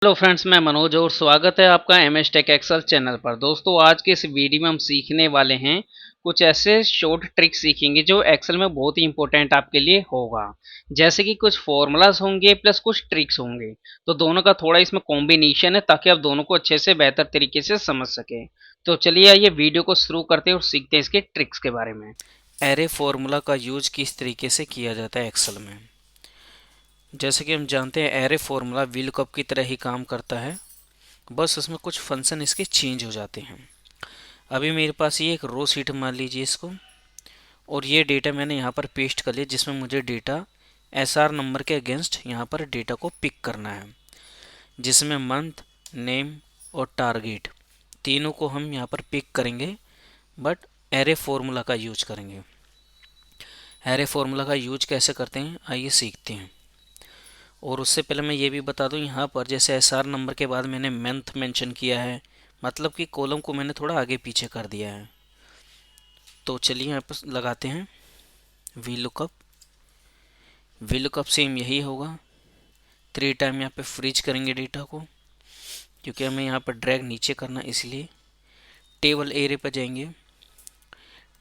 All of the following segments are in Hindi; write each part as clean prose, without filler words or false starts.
हेलो फ्रेंड्स, मैं मनोज और स्वागत है आपका M S Tech Excel channel पर। दोस्तों, आज के इस वीडियो में हम सीखने वाले हैं कुछ ऐसे शॉर्ट ट्रिक सीखेंगे जो एक्सेल में बहुत ही इंपॉर्टेंट आपके लिए होगा। जैसे कि कुछ फॉर्मूलाज होंगे प्लस कुछ ट्रिक्स होंगे, तो दोनों का थोड़ा इसमें कॉम्बिनेशन है ताकि आप दोनों को अच्छे से बेहतर तरीके से समझ सके। तो चलिए आइए वीडियो को शुरू करते हैं और सीखते हैं इसके ट्रिक्स के बारे में। एरे फॉर्मूला का यूज किस तरीके से किया जाता है एक्सेल में। जैसे कि हम जानते हैं एरे फॉर्मूला वीलकअप की तरह ही काम करता है, बस उसमें कुछ फंक्शन इसके चेंज हो जाते हैं। अभी मेरे पास ये एक रो सीट मान लीजिए इसको, और ये डेटा मैंने यहाँ पर पेस्ट कर लिया जिसमें मुझे डेटा एसआर नंबर के अगेंस्ट यहाँ पर डेटा को पिक करना है, जिसमें मंथ, नेम और टारगेट तीनों को हम यहाँ पर पिक करेंगे, बट एरे फॉर्मूला का यूज करेंगे। एरे फॉर्मूला का यूज कैसे करते हैं आइए सीखते हैं। और उससे पहले मैं ये भी बता दूं, यहाँ पर जैसे एसआर नंबर के बाद मैंने मंथ मेंशन किया है, मतलब कि कॉलम को मैंने थोड़ा आगे पीछे कर दिया है। तो चलिए यहाँ पर लगाते हैं V lookup. V lookup same यही होगा, 3 टाइम यहाँ पे फ्रीज करेंगे डेटा को, क्योंकि हमें यहाँ पर ड्रैग नीचे करना, इसलिए टेबल एरे पर जाएंगे।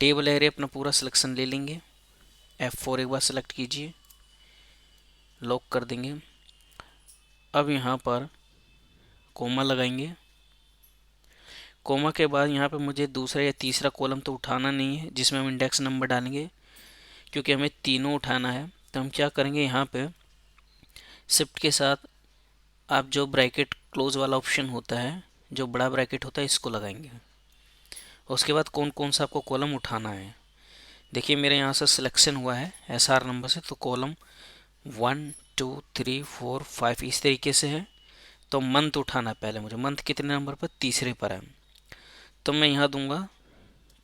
टेबल एरे अपना पूरा सिलेक्शन ले लेंगे, F4 एक बार सेलेक्ट कीजिए, लॉक कर देंगे। अब यहाँ पर कोमा लगाएंगे। कोमा के बाद यहाँ पे मुझे दूसरा या तीसरा कॉलम तो उठाना नहीं है जिसमें हम इंडेक्स नंबर डालेंगे, क्योंकि हमें तीनों उठाना है। तो हम क्या करेंगे, यहाँ पे शिफ्ट के साथ आप जो ब्रैकेट क्लोज वाला ऑप्शन होता है, जो बड़ा ब्रैकेट होता है, इसको लगाएंगे। उसके बाद कौन कौन सा आपको कॉलम उठाना है, देखिए मेरे यहाँ से सिलेक्शन हुआ है एसआर नंबर से, तो कॉलम 1 2 3 4 5 इस तरीके से है। तो मंथ उठाना है पहले मुझे, मंथ कितने नंबर पर, तीसरे पर है, तो मैं यहाँ दूंगा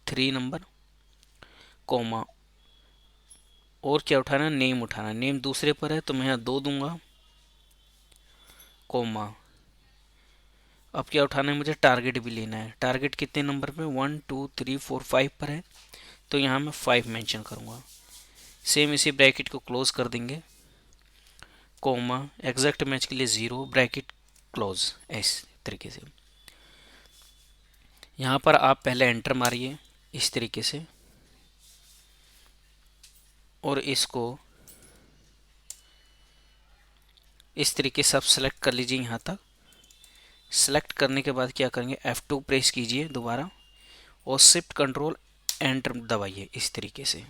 3 नंबर, कोमा। और क्या उठाना है, नेम उठाना है, नेम दूसरे पर है तो मैं यहाँ 2 दूंगा, कोमा। अब क्या उठाना है, मुझे टारगेट भी लेना है। टारगेट कितने नंबर पे, 1 2 3 4 5 पर है, तो यहाँ मैं 5 मेंशन करूँगा। सेम इसी ब्रैकेट को क्लोज कर देंगे, कोमा, एग्जैक्ट मैच के लिए 0, ब्रैकेट क्लोज। इस तरीके से यहाँ पर आप पहले एंटर मारिए इस तरीके से, और इसको इस तरीके से आप सेलेक्ट कर लीजिए। यहाँ तक सेलेक्ट करने के बाद क्या करेंगे, F2 प्रेस कीजिए दोबारा, और शिफ्ट कंट्रोल एंटर दबाइए इस तरीके से।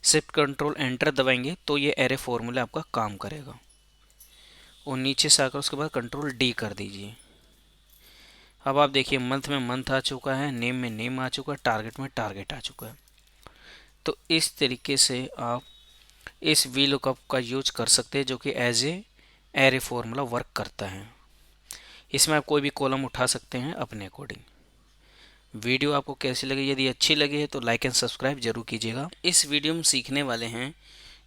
शिफ्ट कंट्रोल एंटर दबाएंगे तो ये एरे फॉर्मूला आपका काम करेगा। और नीचे से आकर उसके बाद कंट्रोल डी कर दीजिए। अब आप देखिए मंथ में मंथ आ चुका है, नेम में नेम आ चुका है, टारगेट में टारगेट आ चुका है। तो इस तरीके से आप इस वी लुकअप का यूज कर सकते हैं, जो कि as a array formula work करता है। इसमें आप कोई भी कॉलम उठा सकते हैं अपने अकॉर्डिंग। वीडियो आपको कैसी लगी, यदि अच्छी लगी है तो लाइक एंड सब्सक्राइब जरूर कीजिएगा। इस वीडियो में सीखने वाले हैं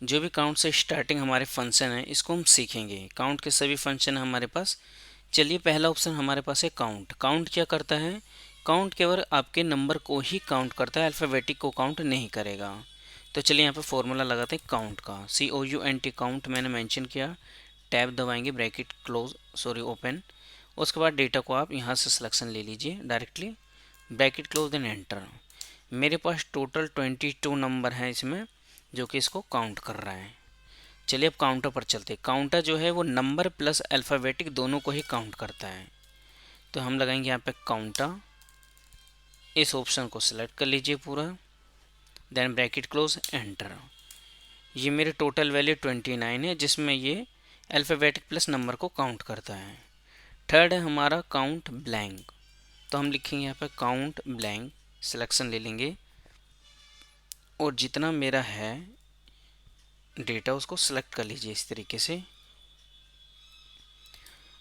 जो भी काउंट से स्टार्टिंग हमारे फंक्शन है, इसको हम सीखेंगे। काउंट के सभी फंक्शन है हमारे पास। चलिए पहला ऑप्शन हमारे पास है काउंट। काउंट क्या करता है, काउंट केवल आपके नंबर को ही काउंट करता है, अल्फ़ाबेटिक को काउंट नहीं करेगा। तो चलिए यहाँ पे फॉर्मूला लगाते हैं काउंट का, COUNT काउंट मैंने मेंशन किया। टैब दबाएंगे, ब्रैकेट क्लोज, सॉरी ओपन। उसके बाद डेटा को आप यहाँ से सिलेक्शन ले लीजिए directly, bracket close then enter. मेरे पास टोटल 22 नंबर हैं इसमें, जो कि इसको काउंट कर रहा है। चलिए अब काउंटर पर चलते हैं। काउंटर जो है वो नंबर प्लस अल्फ़ाबेटिक दोनों को ही काउंट करता है। तो हम लगाएंगे यहाँ पे काउंटर, इस ऑप्शन को सिलेक्ट कर लीजिए पूरा, देन ब्रैकेट क्लोज एंटर। ये मेरे टोटल वैल्यू 29 है, जिसमें ये अल्फ़ाबेटिक प्लस नंबर को काउंट करता है। थर्ड है हमारा काउंट ब्लैंक, तो हम लिखेंगे यहाँ पे काउंट ब्लैंक, सिलेक्शन ले लेंगे, और जितना मेरा है डेटा उसको सिलेक्ट कर लीजिए इस तरीके से,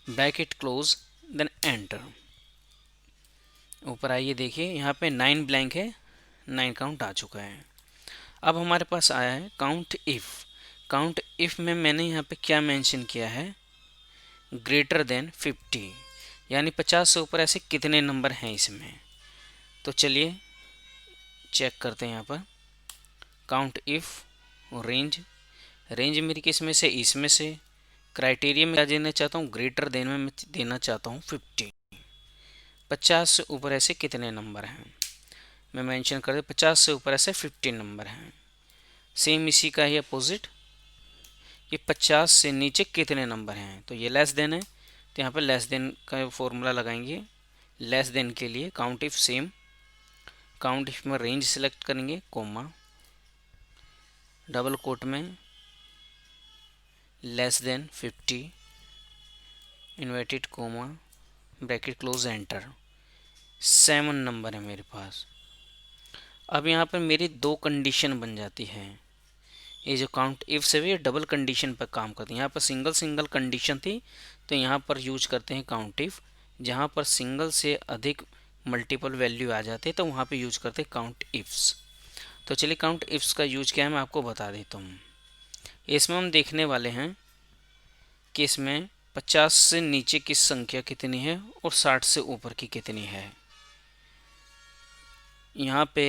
ब्रैकेट क्लोज देन एंटर। ऊपर आइए, देखिए यहाँ पे 9 ब्लैंक है, 9 काउंट आ चुका है। अब हमारे पास आया है काउंट इफ़। काउंट इफ़ में मैंने यहाँ पे क्या मेंशन किया है, ग्रेटर देन 50, यानी 50 से ऊपर ऐसे कितने नंबर हैं इसमें। तो चलिए चेक करते हैं यहाँ पर काउंट इफ़, रेंज, रेंज मेरी किस में से, इसमें से, क्राइटेरिया में क्या देना चाहता हूँ, ग्रेटर देन में मैं देना चाहता हूँ 50। 50 से ऊपर ऐसे कितने नंबर हैं, मैं मेंशन कर दे 50 से ऊपर ऐसे 15 नंबर हैं। सेम इसी का ही अपोजिट, ये 50 से नीचे कितने नंबर हैं, तो ये लेस देन है, तो यहाँ पर लेस देन का फॉर्मूला लगाएंगे। लेस देन के लिए count if same, count if में रेंज सेलेक्ट करेंगे, कोमा डबल कोट में less than 50 inverted coma bracket close enter. 7 number है मेरे पास। अब यहाँ पर मेरी दो कंडीशन बन जाती है। ये जो काउंट इफ से भी डबल कंडीशन पर काम करती है। यहाँ पर सिंगल सिंगल कंडीशन थी तो यहाँ पर यूज करते हैं काउंट इफ। जहाँ पर सिंगल से अधिक मल्टीपल वैल्यू आ जाते हैं तो वहाँ पे यूज करते हैं काउंट इफ्स। तो चलिए काउंट इफ्स का यूज क्या है मैं आपको बता देता हूँ। इसमें हम देखने वाले हैं कि इसमें 50 से नीचे की संख्या कितनी है और 60 से ऊपर की कितनी है। यहाँ पे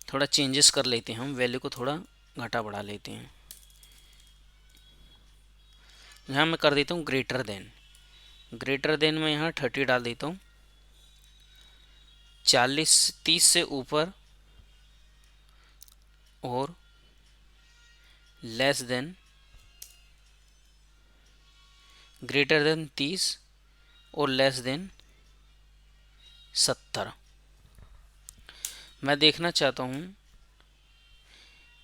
थोड़ा चेंजेस कर लेते हैं, हम वैल्यू को थोड़ा घटा बढ़ा लेते हैं। यहाँ मैं कर देता हूँ ग्रेटर देन। ग्रेटर देन में यहाँ 30 डाल देता हूँ। 30 से ऊपर और लेस देन, ग्रेटर देन 30 और लेस देन 70। मैं देखना चाहता हूँ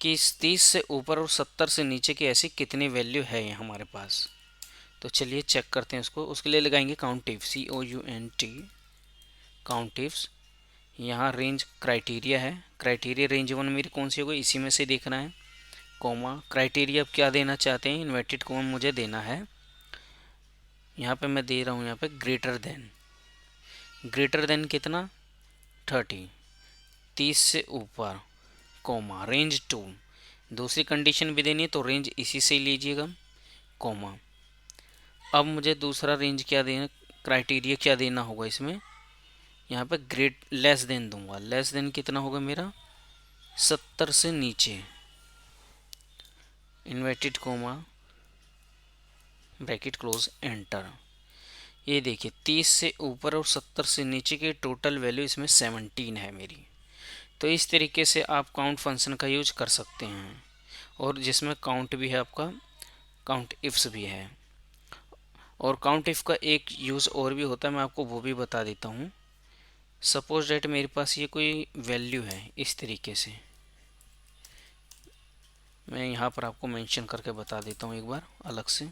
कि इस 30 से ऊपर और 70 से नीचे की ऐसी कितनी वैल्यू है ये हमारे पास। तो चलिए चेक करते हैं उसको। उसके लिए लगाएंगे count if, COUNT count ifs. यहाँ रेंज क्राइटेरिया है, क्राइटेरिया रेंज 1 मेरी कौन सी होगी, इसी में से देखना है। कोमा क्राइटेरिया अब क्या देना चाहते हैं, इन्वर्टेड कोमा मुझे देना है। यहाँ पे मैं दे रहा हूँ यहाँ पे ग्रेटर देन। ग्रेटर देन कितना, 30, 30 से ऊपर, कोमा रेंज 2। दूसरी कंडीशन भी देनी है तो रेंज इसी से ही लीजिएगा, कोमा। अब मुझे दूसरा रेंज क्या देना, क्राइटेरिया क्या देना होगा इसमें, यहाँ पे ग्रेट लेस देन दूंगा। लेस देन कितना होगा मेरा, 70 से नीचे, inverted coma bracket close enter. ये देखिए 30 से ऊपर और 70 से नीचे की टोटल वैल्यू इसमें 17 है मेरी। तो इस तरीके से आप काउंट फंक्शन का यूज कर सकते हैं, और जिसमें काउंट भी है आपका, काउंट इफ्स भी है। और काउंट इफ का एक यूज़ और भी होता है, मैं आपको वो भी बता देता हूँ। सपोज डेट मेरे पास ये कोई वैल्यू है इस तरीके से, मैं यहाँ पर आपको मेंशन करके बता देता हूँ एक बार अलग से।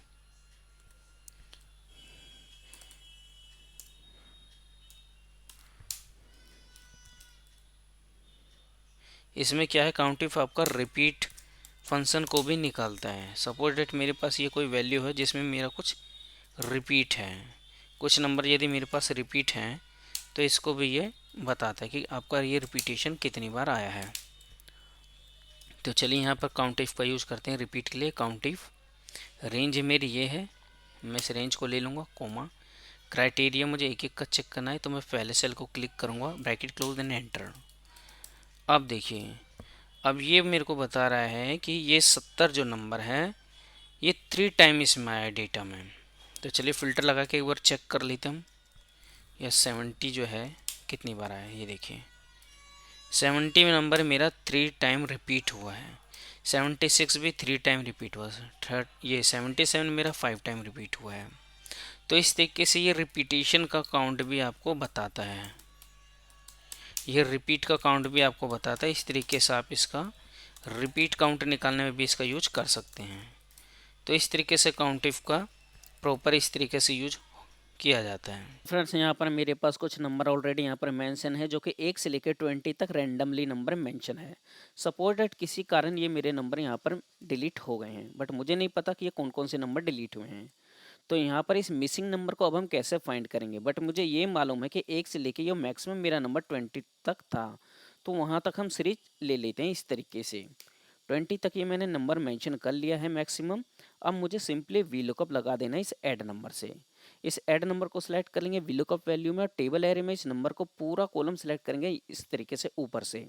इसमें क्या है, काउंट इफ आपका रिपीट फंक्शन को भी निकालता है। सपोज डेट मेरे पास ये कोई वैल्यू है जिसमें मेरा कुछ रिपीट है, कुछ नंबर यदि मेरे पास रिपीट हैं तो इसको भी ये बताता है कि आपका ये रिपीटेशन कितनी बार आया है। तो चलिए यहाँ पर काउंट इफ का यूज़ करते हैं रिपीट के लिए। काउंट इफ रेंज मेरी ये है, मैं इस रेंज को ले लूँगा, कोमा क्राइटेरिया मुझे एक एक का चेक करना है तो मैं पहले सेल को क्लिक करूँगा, ब्रैकेट क्लोज देन एंटर। अब देखिए, अब ये मेरे को बता रहा है कि ये 70 जो नंबर है ये 3 टाइम इसमें आया डेटा में। तो चलिए फ़िल्टर लगा के एक बार चेक कर लेते हम। यह 70 जो है कितनी बार आया है, ये देखिए 70 में नंबर मेरा 3 टाइम रिपीट हुआ है। 76 भी 3 टाइम रिपीट हुआ है। ये 77 मेरा 5 टाइम रिपीट हुआ है। तो इस तरीके से ये रिपीटेशन का काउंट भी आपको बताता है, ये रिपीट का काउंट भी आपको बताता है। इस तरीके से आप इसका रिपीट काउंट निकालने में भी इसका यूज कर सकते हैं। तो इस तरीके से काउंट इफ का प्रॉपर इस तरीके से यूज किया जाता है। फ्रेंड्स यहाँ पर मेरे पास कुछ नंबर ऑलरेडी यहाँ पर मेंशन है जो कि 1 से लेकर 20 तक रैंडमली नंबर मेंशन है। सपोज दैट किसी कारण ये मेरे नंबर यहाँ पर डिलीट हो गए हैं, बट मुझे नहीं पता कि ये कौन कौन से नंबर डिलीट हुए हैं। तो यहाँ पर इस मिसिंग नंबर को अब हम कैसे फाइंड करेंगे, बट मुझे ये मालूम है कि 1 से लेके ये मैक्सिमम मेरा नंबर 20 तक था, तो वहाँ तक हम सीरीज ले लेते हैं इस तरीके से। 20 तक ये मैंने नंबर मेंशन कर लिया है मैक्सिमम। अब मुझे सिंपली वी लुकअप लगा देना है इस ऐड नंबर से। इस ऐड नंबर को सिलेक्ट कर लेंगे वी लुकअप वैल्यू में, और टेबल एरे में इस नंबर को पूरा कॉलम सिलेक्ट करेंगे इस तरीके से ऊपर से।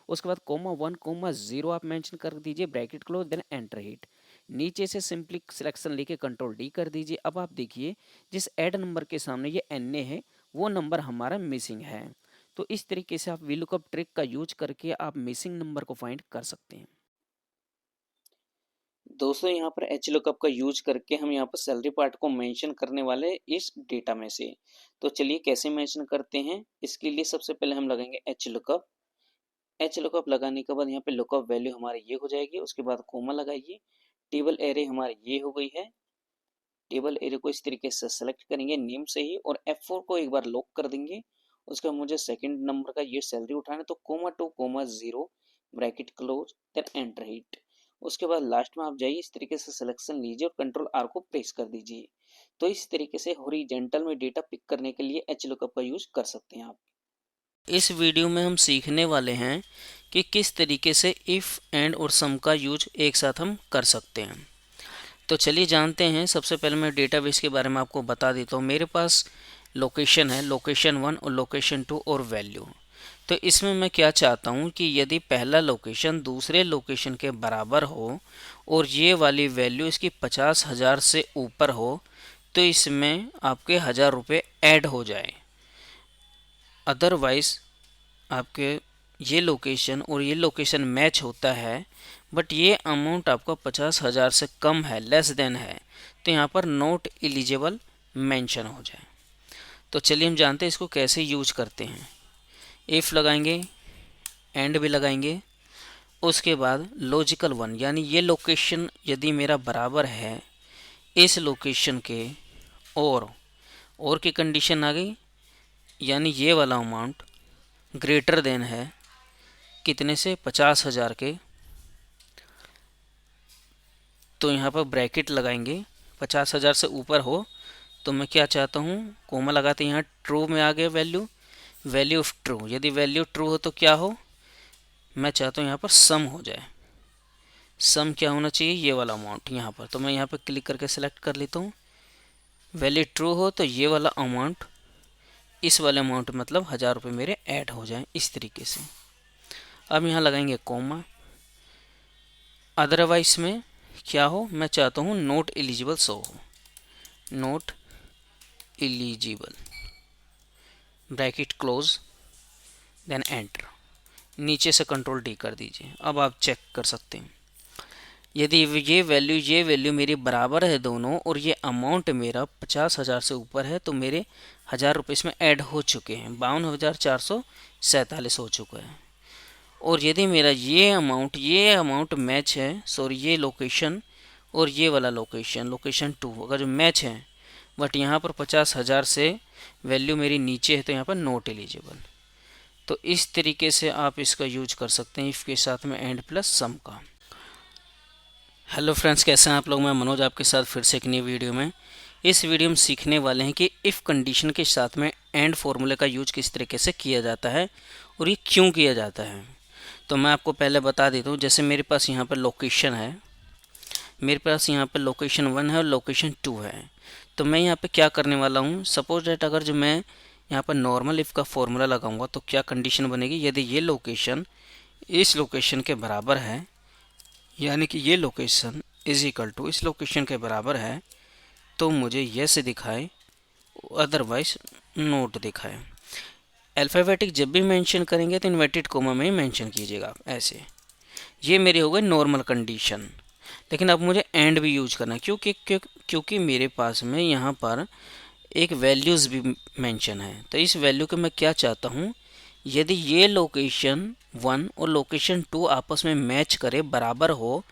उसके बाद कोमा 1 कोमा 0 आप मेंशन कर दीजिए, bracket close then enter hit. नीचे से सिंपली सिलेक्शन लेके कंट्रोल डी कर दीजिए। अब आप देखिए जिस ऐड नंबर के सामने ये NA है वो नंबर हमारा मिसिंग है। तो इस तरीके से आप VLOOKUP ट्रिक का यूज करके आप मिसिंग नंबर को फाइंड कर सकते हैं। दोस्तों यहाँ पर HLOOKUP का यूज करके हम यहाँ पर सैलरी पार्ट को मेंशन करने वाले इस डेटा में से। तो चलिए कैसे मेंशन करते हैं। इसके लिए सबसे पहले हम लगाएंगे HLOOKUP लगाने के बाद यहाँ पे लुकअप वैल्यू हमारी ये हो जाएगी। उसके बाद कोमा लगाइए। टेबल एरे हमारी ये हो गई है। टेबल एरे को इस तरीके से सेलेक्ट करेंगे नेम से ही और F4 को एक बार लॉक कर देंगे। उसके बाद मुझे सेकंड नंबर का ये सैलरी उठाना है तो comma 2 comma 0 bracket close then enter hit. उसके बाद लास्ट में आप जाइए इस तरीके से सिलेक्शन लीजिए और कंट्रोल R को प्रेस कर दीजिए। तो इस तरीके से हॉरिजॉन्टल में डेटा पिक करने के लिए HLOOKUP का यूज कर सकते हैं आप। इस वीडियो में हम सीखने वाले हैं कि किस तरीके से इफ़ एंड और सम का यूज एक साथ हम कर सकते हैं। तो चलिए जानते हैं। सबसे पहले मैं डेटाबेस के बारे में आपको बता देता हूँ। मेरे पास लोकेशन है, लोकेशन 1 और लोकेशन 2 और वैल्यू। तो इसमें मैं क्या चाहता हूँ कि यदि पहला लोकेशन दूसरे लोकेशन के बराबर हो और ये वाली वैल्यू इसकी 50,000 से ऊपर हो तो इसमें आपके 1,000 रुपये ऐड हो जाए। अदरवाइज़ आपके ये लोकेशन और ये लोकेशन मैच होता है बट ये अमाउंट आपका 50,000 से कम है, लेस देन है, तो यहाँ पर नॉट एलिजिबल मेंशन हो जाए। तो चलिए हम जानते हैं इसको कैसे यूज करते हैं। इफ़ लगाएंगे, एंड भी लगाएंगे। उसके बाद लॉजिकल 1 यानी ये लोकेशन यदि मेरा बराबर है इस लोकेशन के और की कंडीशन आ गई, यानी ये वाला अमाउंट ग्रेटर देन है कितने से, 50,000 के। तो यहाँ पर ब्रैकेट लगाएंगे। 50,000 से ऊपर हो तो मैं क्या चाहता हूँ, कोमा लगाते यहाँ ट्रू में आ गया वैल्यू ऑफ ट्रू। यदि वैल्यू ट्रू हो तो क्या हो, मैं चाहता हूँ यहाँ पर सम हो जाए। सम क्या होना चाहिए, ये वाला अमाउंट यहाँ पर। तो मैं यहाँ पर क्लिक करके सिलेक्ट कर लेता हूँ। वैल्यू ट्रू हो तो ये वाला अमाउंट, इस वाले अमाउंट मतलब 1,000 रुपये मेरे ऐड हो जाएं इस तरीके से। अब यहाँ लगाएंगे कोमा। अदरवाइज में क्या हो, मैं चाहता हूँ नोट एलिजिबल शो हो, not eligible bracket close then enter. नीचे से कंट्रोल डी कर दीजिए। अब आप चेक कर सकते हैं यदि ये वैल्यू मेरी बराबर है दोनों और ये अमाउंट मेरा 50,000 से ऊपर है तो मेरे 1,000 रुपये इसमें ऐड हो चुके हैं। 52,447 हो चुका है। और यदि मेरा ये अमाउंट मैच है, सॉरी ये लोकेशन और ये वाला लोकेशन 2 अगर जो मैच है बट यहाँ पर 50,000 से वैल्यू मेरी नीचे है तो यहाँ पर नॉट एलिजिबल। तो इस तरीके से आप इसका यूज कर सकते हैं इफ़ के साथ में एंड प्लस सम का। हेलो फ्रेंड्स, कैसे हैं आप लोग। मैं मनोज आपके साथ फिर से एक नई वीडियो में। इस वीडियो में सीखने वाले हैं कि इफ़ कंडीशन के साथ में एंड फॉर्मूले का यूज किस तरीके से किया जाता है और ये क्यों किया जाता है। तो मैं आपको पहले बता देता हूँ। जैसे मेरे पास यहाँ पर लोकेशन है, मेरे पास यहाँ पर लोकेशन 1 है और लोकेशन 2 है। तो मैं यहाँ पे क्या करने वाला हूँ, सपोज डेट अगर जो मैं यहाँ पर नॉर्मल इफ़ का फॉर्मूला लगाऊंगा तो क्या कंडीशन बनेगी, यदि ये लोकेशन इस लोकेशन के बराबर है, यानी कि ये लोकेशन इज इक्वल टू इस लोकेशन के बराबर है, तो मुझे यस दिखाए, अदरवाइज नोट दिखाए। अल्फ़ाबेटिक जब भी मेंशन करेंगे तो इन्वर्टेड कोमा में ही मेंशन कीजिएगा आप ऐसे। ये मेरी हो गई नॉर्मल कंडीशन। लेकिन अब मुझे एंड भी यूज करना है क्योंकि मेरे पास में यहाँ पर एक वैल्यूज़ भी मेंशन है। तो इस वैल्यू के मैं क्या चाहता हूँ, यदि ये लोकेशन 1 और लोकेशन 2 आपस में मैच करे, बराबर हो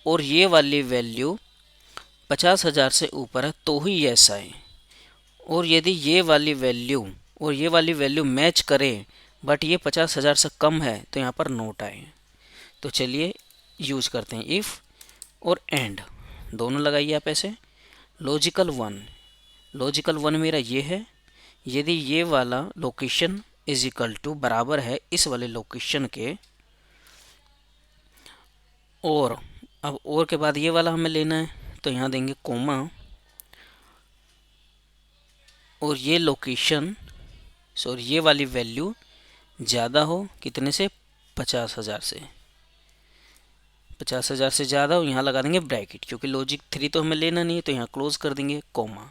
और ये वाली वैल्यू 50,000 से ऊपर है तो ही यस आए। और यदि ये वाली वैल्यू और ये वाली वैल्यू मैच करे बट ये 50,000 से कम है तो यहाँ पर नोट आए। तो चलिए यूज करते हैं इफ़ और एंड दोनों लगाइए आप ऐसे। लॉजिकल 1 मेरा ये है, यदि ये वाला लोकेशन इज इक्वल टू बराबर है इस वाले लोकेशन के, और अब और के बाद ये वाला हमें लेना है तो यहाँ देंगे कोमा, और ये लोकेशन सॉरी ये वाली वैल्यू ज़्यादा हो कितने से, 50,000 से। 50,000 से ज़्यादा हो, यहाँ लगा देंगे ब्रैकेट, क्योंकि लॉजिक 3 तो हमें लेना नहीं है, तो यहाँ क्लोज कर देंगे कॉमा।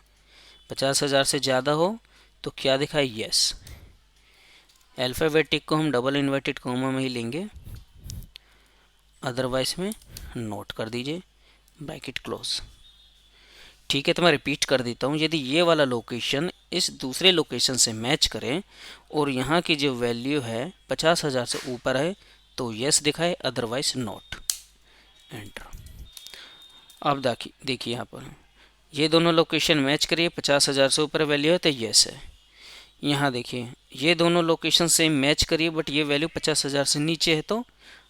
50,000 से ज़्यादा हो तो क्या दिखाए, यस। अल्फ़ाबेटिक को हम डबल इन्वर्टेड कॉमा में ही लेंगे, अदरवाइज में नोट कर दीजिए, ब्रैकेट क्लोज। ठीक है, तो मैं रिपीट कर देता हूँ। यदि ये वाला लोकेशन इस दूसरे लोकेशन से मैच करें और यहाँ की जो वैल्यू है 50,000 से ऊपर है तो यस दिखाए, अदरवाइज नोट, एंटर। अब देखिए यहाँ पर ये दोनों लोकेशन मैच करिए, 50,000 से ऊपर वैल्यू है तो यस है। यहाँ देखिए ये दोनों लोकेशन से मैच करिए बट ये वैल्यू 50,000 से नीचे है तो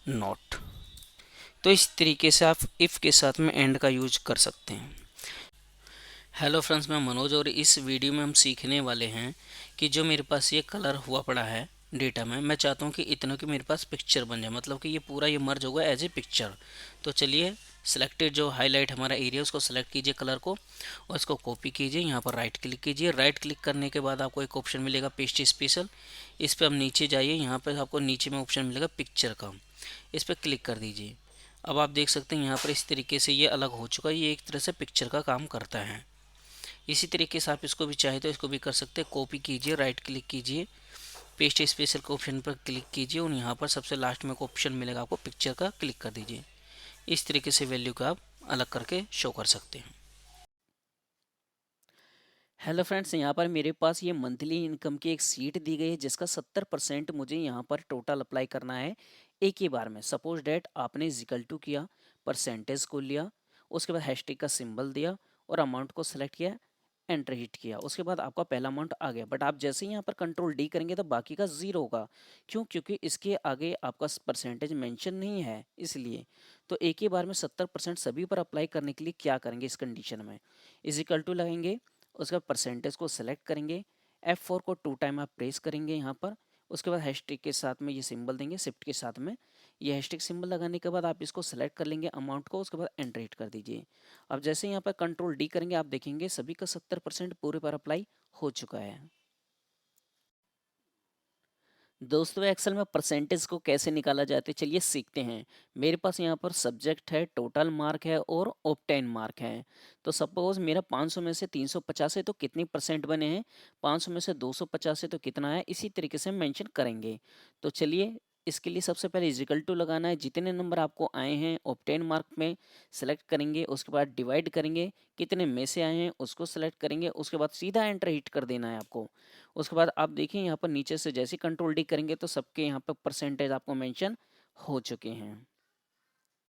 नॉट। तो इस तरीके से आप इफ़ के साथ में एंड का यूज कर सकते हैं। हेलो फ्रेंड्स, मैं मनोज और इस वीडियो में हम सीखने वाले हैं कि जो मेरे पास ये कलर हुआ पड़ा है डेटा में, मैं चाहता हूँ कि इतनों की मेरे पास पिक्चर बन जाए, मतलब कि ये पूरा ये मर्ज होगा एज ए पिक्चर। तो चलिए सिलेक्टेड जो हाईलाइट हमारा एरिया उसको सेलेक्ट कीजिए कलर को और इसको कॉपी कीजिए, यहाँ पर राइट क्लिक कीजिए। राइट क्लिक करने के बाद आपको एक ऑप्शन मिलेगा पेस्ट स्पेशल, इस पर हम नीचे जाइए, यहाँ पर आपको नीचे में ऑप्शन मिलेगा पिक्चर का, इस पर क्लिक कर दीजिए। अब आप देख सकते हैं यहाँ पर इस तरीके से ये अलग हो चुका है, ये एक तरह से पिक्चर का काम करता है। इसी तरीके से आप इसको भी चाहे तो इसको भी कर सकते हैं। कॉपी कीजिए, राइट क्लिक कीजिए, पेस्ट स्पेशल के ऑप्शन पर क्लिक कीजिए और यहाँ पर सबसे लास्ट में एक ऑप्शन मिलेगा आपको पिक्चर का, क्लिक कर दीजिए। इस तरीके से वैल्यू को आप अलग करके शो कर सकते हैं। हेलो फ्रेंड्स, यहाँ पर मेरे पास ये मंथली इनकम की एक सीट दी गई है जिसका 70% मुझे यहाँ पर टोटल अप्लाई करना है एक ही बार में। सपोज डेट आपने इक्वल टू किया, परसेंटेज को लिया, उसके बाद हैशटैग का सिंबल दिया और अमाउंट को सेलेक्ट किया, एंटर हिट किया, उसके बाद आपका पहला अमाउंट आ गया। बट आप जैसे ही यहाँ पर कंट्रोल डी करेंगे तो बाकी का जीरो होगा। क्यों? क्योंकि इसके आगे आपका परसेंटेज मेंशन नहीं है, इसलिए। तो एक ही बार में 70% सभी पर अप्लाई करने के लिए क्या करेंगे इस कंडीशन में, इक्वल टू लगाएंगे, उसका परसेंटेज को सेलेक्ट करेंगे, F4 को 2 टाइम आप प्रेस करेंगे यहाँ पर, उसके बाद हैशटैग के साथ में ये सिंबल देंगे, शिफ्ट के साथ में ये हैशटैग सिंबल लगाने के बाद आप इसको सेलेक्ट कर लेंगे अमाउंट को, उसके बाद एंटर हिट कर दीजिए। अब जैसे यहाँ पर कंट्रोल डी करेंगे आप देखेंगे सभी का 70% पूरे पर अप्लाई हो चुका है। दोस्तों एक्सेल में परसेंटेज को कैसे निकाला जाता है चलिए सीखते हैं। मेरे पास यहाँ पर सब्जेक्ट है, टोटल मार्क है और ऑब्टेन मार्क है। तो सपोज मेरा 500 में से 350 है तो कितनी परसेंट बने हैं, 500 में से 250 है तो कितना है, इसी तरीके से मेंशन करेंगे। तो चलिए इसके लिए सबसे पहले इक्वल टू लगाना है, जितने नंबर आपको आए हैं ऑब्टेन मार्क में सेलेक्ट करेंगे, उसके बाद डिवाइड करेंगे, कितने में से आए हैं उसको सेलेक्ट करेंगे, उसके बाद सीधा एंटर हिट कर देना है आपको। उसके बाद आप देखिए यहाँ पर नीचे से जैसे कंट्रोल डी करेंगे तो सबके यहाँ पर परसेंटेज आपको मेंशन हो चुके हैं।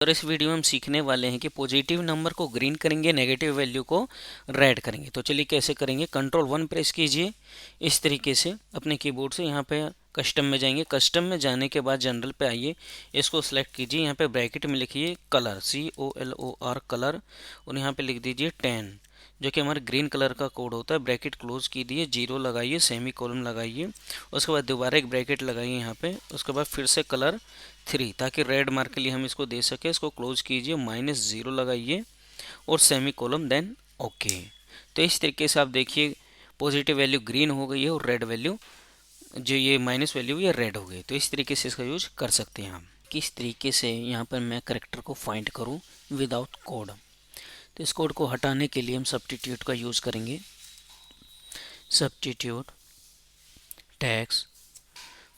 और इस वीडियो में हम सीखने वाले हैं कि पॉजिटिव नंबर को ग्रीन करेंगे, नेगेटिव वैल्यू को रेड करेंगे। तो चलिए कैसे करेंगे, कंट्रोल 1 प्रेस कीजिए इस तरीके से अपने कीबोर्ड से, यहाँ पे कस्टम में जाएंगे, कस्टम में जाने के बाद जनरल पे आइए, इसको सिलेक्ट कीजिए, यहाँ पे ब्रैकेट में लिखिए कलर, COLOR कलर, और यहाँ पे लिख दीजिए 10 जो कि हमारे ग्रीन कलर का कोड होता है। ब्रैकेट क्लोज कीजिए, 0 लगाइए, सेमी कॉलम लगाइए, उसके बाद दोबारा एक ब्रैकेट लगाइए यहाँ पे, उसके बाद फिर से कलर 3 ताकि रेड मार्क के लिए हम इसको दे सके। इसको क्लोज कीजिए, -0 लगाइए और सेमी कॉलम, देन ओके। तो इस तरीके से आप देखिए पॉजिटिव वैल्यू ग्रीन हो गई है और रेड वैल्यू जो ये माइनस वैल्यू ये रेड हो गई। तो इस तरीके से इसका यूज कर सकते हैं हम। किस तरीके से यहाँ पर मैं करेक्टर को फाइंड करूँ विदाउट कोड, तो इस कोड को हटाने के लिए हम सब्स्टिट्यूट का यूज़ करेंगे। सब्स्टिट्यूट टैक्स,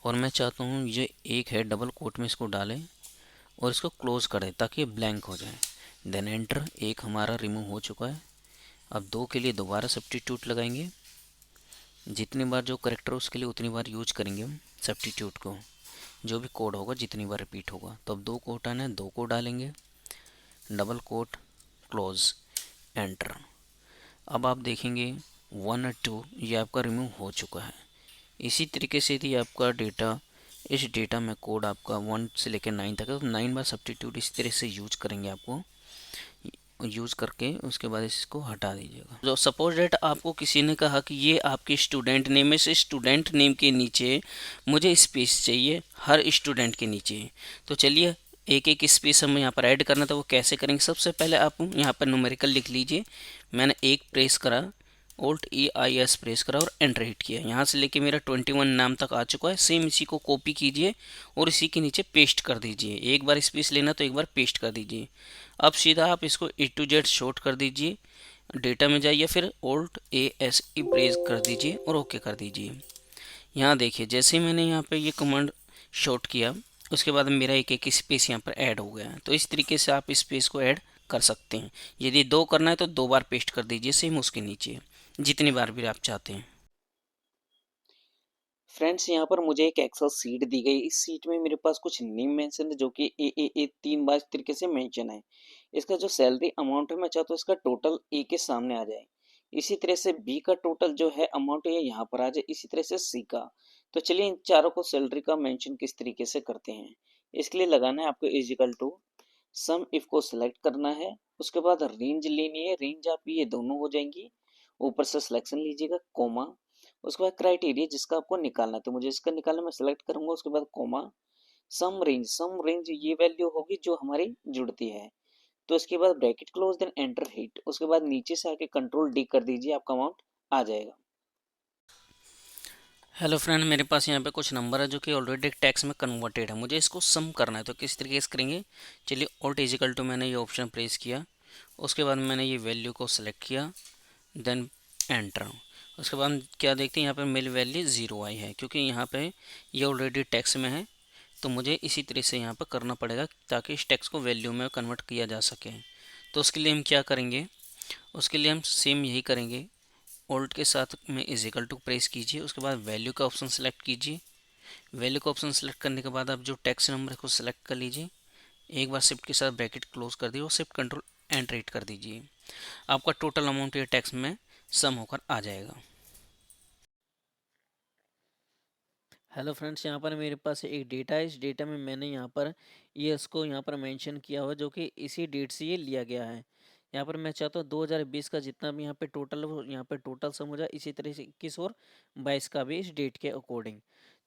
और मैं चाहता हूँ ये एक है डबल कोट में इसको डालें और इसको क्लोज कर दें ताकि ये ब्लैंक हो जाए। देन एंटर, एक हमारा रिमूव हो चुका है। अब 2 के लिए दोबारा सब्स्टिट्यूट लगाएंगे, जितनी बार जो करेक्टर उसके लिए उतनी बार यूज करेंगे हम सब्स्टिट्यूट को, जो भी कोड होगा जितनी बार रिपीट होगा। तो अब 2 को हटाना है, 2 को डालेंगे, डबल कोट, क्लोज, एंटर। अब आप देखेंगे 1 और 2 ये आपका रिमूव हो चुका है। इसी तरीके से यदि आपका डेटा, इस डेटा में कोड आपका 1 से लेकर 9 तक है तो 9 बार सब्स्टिट्यूट इस तरह से यूज करेंगे, आपको यूज करके उसके बाद इसको हटा दीजिएगा। जो सपोज डेट आपको किसी ने कहा कि ये आपके स्टूडेंट नेम है, इस स्टूडेंट नेम के नीचे मुझे स्पेस चाहिए हर स्टूडेंट के नीचे। तो चलिए एक एक स्पेस हमें यहाँ पर ऐड करना था, वो कैसे करेंगे। सबसे पहले आप यहाँ पर न्यूमेरिकल लिख लीजिए, मैंने 1 प्रेस करा Alt+E+IS प्रेस करा और एंटर हिट किया। यहाँ से लेके मेरा 21 नाम तक आ चुका है। सेम इसी को कॉपी कीजिए और इसी के नीचे पेस्ट कर दीजिए। एक बार स्पेस लेना तो एक बार पेस्ट कर दीजिए। अब सीधा आप इसको A to Z शॉर्ट कर दीजिए, डेटा में जाइए, फिर Alt+A+E प्रेस कर दीजिए और ओके कर दीजिए। यहाँ देखिए जैसे ही मैंने यहाँ पे ये कमांड शॉर्ट किया, उसके बाद मेरा एक एक स्पेस यहाँ पर ऐड हो गया। तो इस तरीके से आप स्पेस को ऐड कर सकते हैं। यदि 2 करना है तो 2 बार पेस्ट कर दीजिए सेम उसके नीचे, जितनी बार भी आप चाहते हैं। फ्रेंड्स यहाँ पर मुझे एक एक्सेल सीट दी गई। इस सीट में मेरे पास कुछ नेम मेंशन है जो कि ए 3 बार इस तरीके से मेंशन है। इसका जो सैलरी अमाउंट है मैं चाहता हूँ इसका टोटल ए के सामने आ जाए। इसी तरह से बी का टोटल जो है अमाउंट है यहाँ पर आ जाए। इसी तरह से सी का। तो चलिए इन चारों को सैलरी का मेंशन किस तरीके से करते हैं। इसके लिए लगाना है आपको इजिकल टू सम इफ को सिलेक्ट करना है। उसके बाद रेंज लेनी है। रेंज आप ये दोनों हो जाएंगी। ऊपर से सिलेक्शन लीजिएगा कोमा। उसके बाद क्राइटेरिया जिसका आपको निकालना है, तो मुझे इसका निकालना, मैं सिलेक्ट करूंगा। उसके बाद कोमा सम रेंज ये वैल्यू होगी जो हमारी जुड़ती है। तो इसके बाद bracket close then enter hit. उसके बाद नीचे से आके कंट्रोल डी कर दीजिए, आपका अमाउंट आ जाएगा। हेलो फ्रेंड, मेरे पास यहाँ पे कुछ नंबर है जो कि ऑलरेडी टैक्स में कन्वर्टेड है। मुझे इसको सम करना है, तो किस तरीके से करेंगे। चलिए Alt= मैंने ये ऑप्शन प्रेस किया, उसके बाद मैंने ये वैल्यू को सिलेक्ट किया, देन एंटर। उसके बाद क्या देखते हैं यहाँ पे मेल वैल्यू 0 आई है, क्योंकि यहाँ पे ये ऑलरेडी टैक्स में है। तो मुझे इसी तरह से यहाँ पर करना पड़ेगा ताकि इस टैक्स को वैल्यू में कन्वर्ट किया जा सके। तो उसके लिए हम क्या करेंगे, उसके लिए हम सेम यही करेंगे। ऑल्ट के साथ में = प्रेस कीजिए, उसके बाद वैल्यू का ऑप्शन सेलेक्ट कीजिए। वैल्यू का ऑप्शन सेलेक्ट करने के बाद आप जो टैक्स नंबर को सिलेक्ट कर लीजिए। एक बार शिफ्ट के साथ ब्रैकेट क्लोज कर दिए और शिफ्ट कंट्रोल एंटर हिट कर दीजिए। आपका टोटल अमाउंट ये टैक्स में सम होकर आ जाएगा। हेलो फ्रेंड्स, यहाँ पर मेरे पास एक डेटा है। इस डेटा में मैंने यहाँ पर ईयर्स को यहाँ पर मेंशन किया हुआ जो कि इसी डेट से ये लिया गया है। यहाँ पर मैं चाहता हूँ 2020 का जितना भी यहाँ पे टोटल हो, यहाँ पे टोटल सम हो जाए। इसी तरह से 21 और 22 का भी इस डेट के अकॉर्डिंग।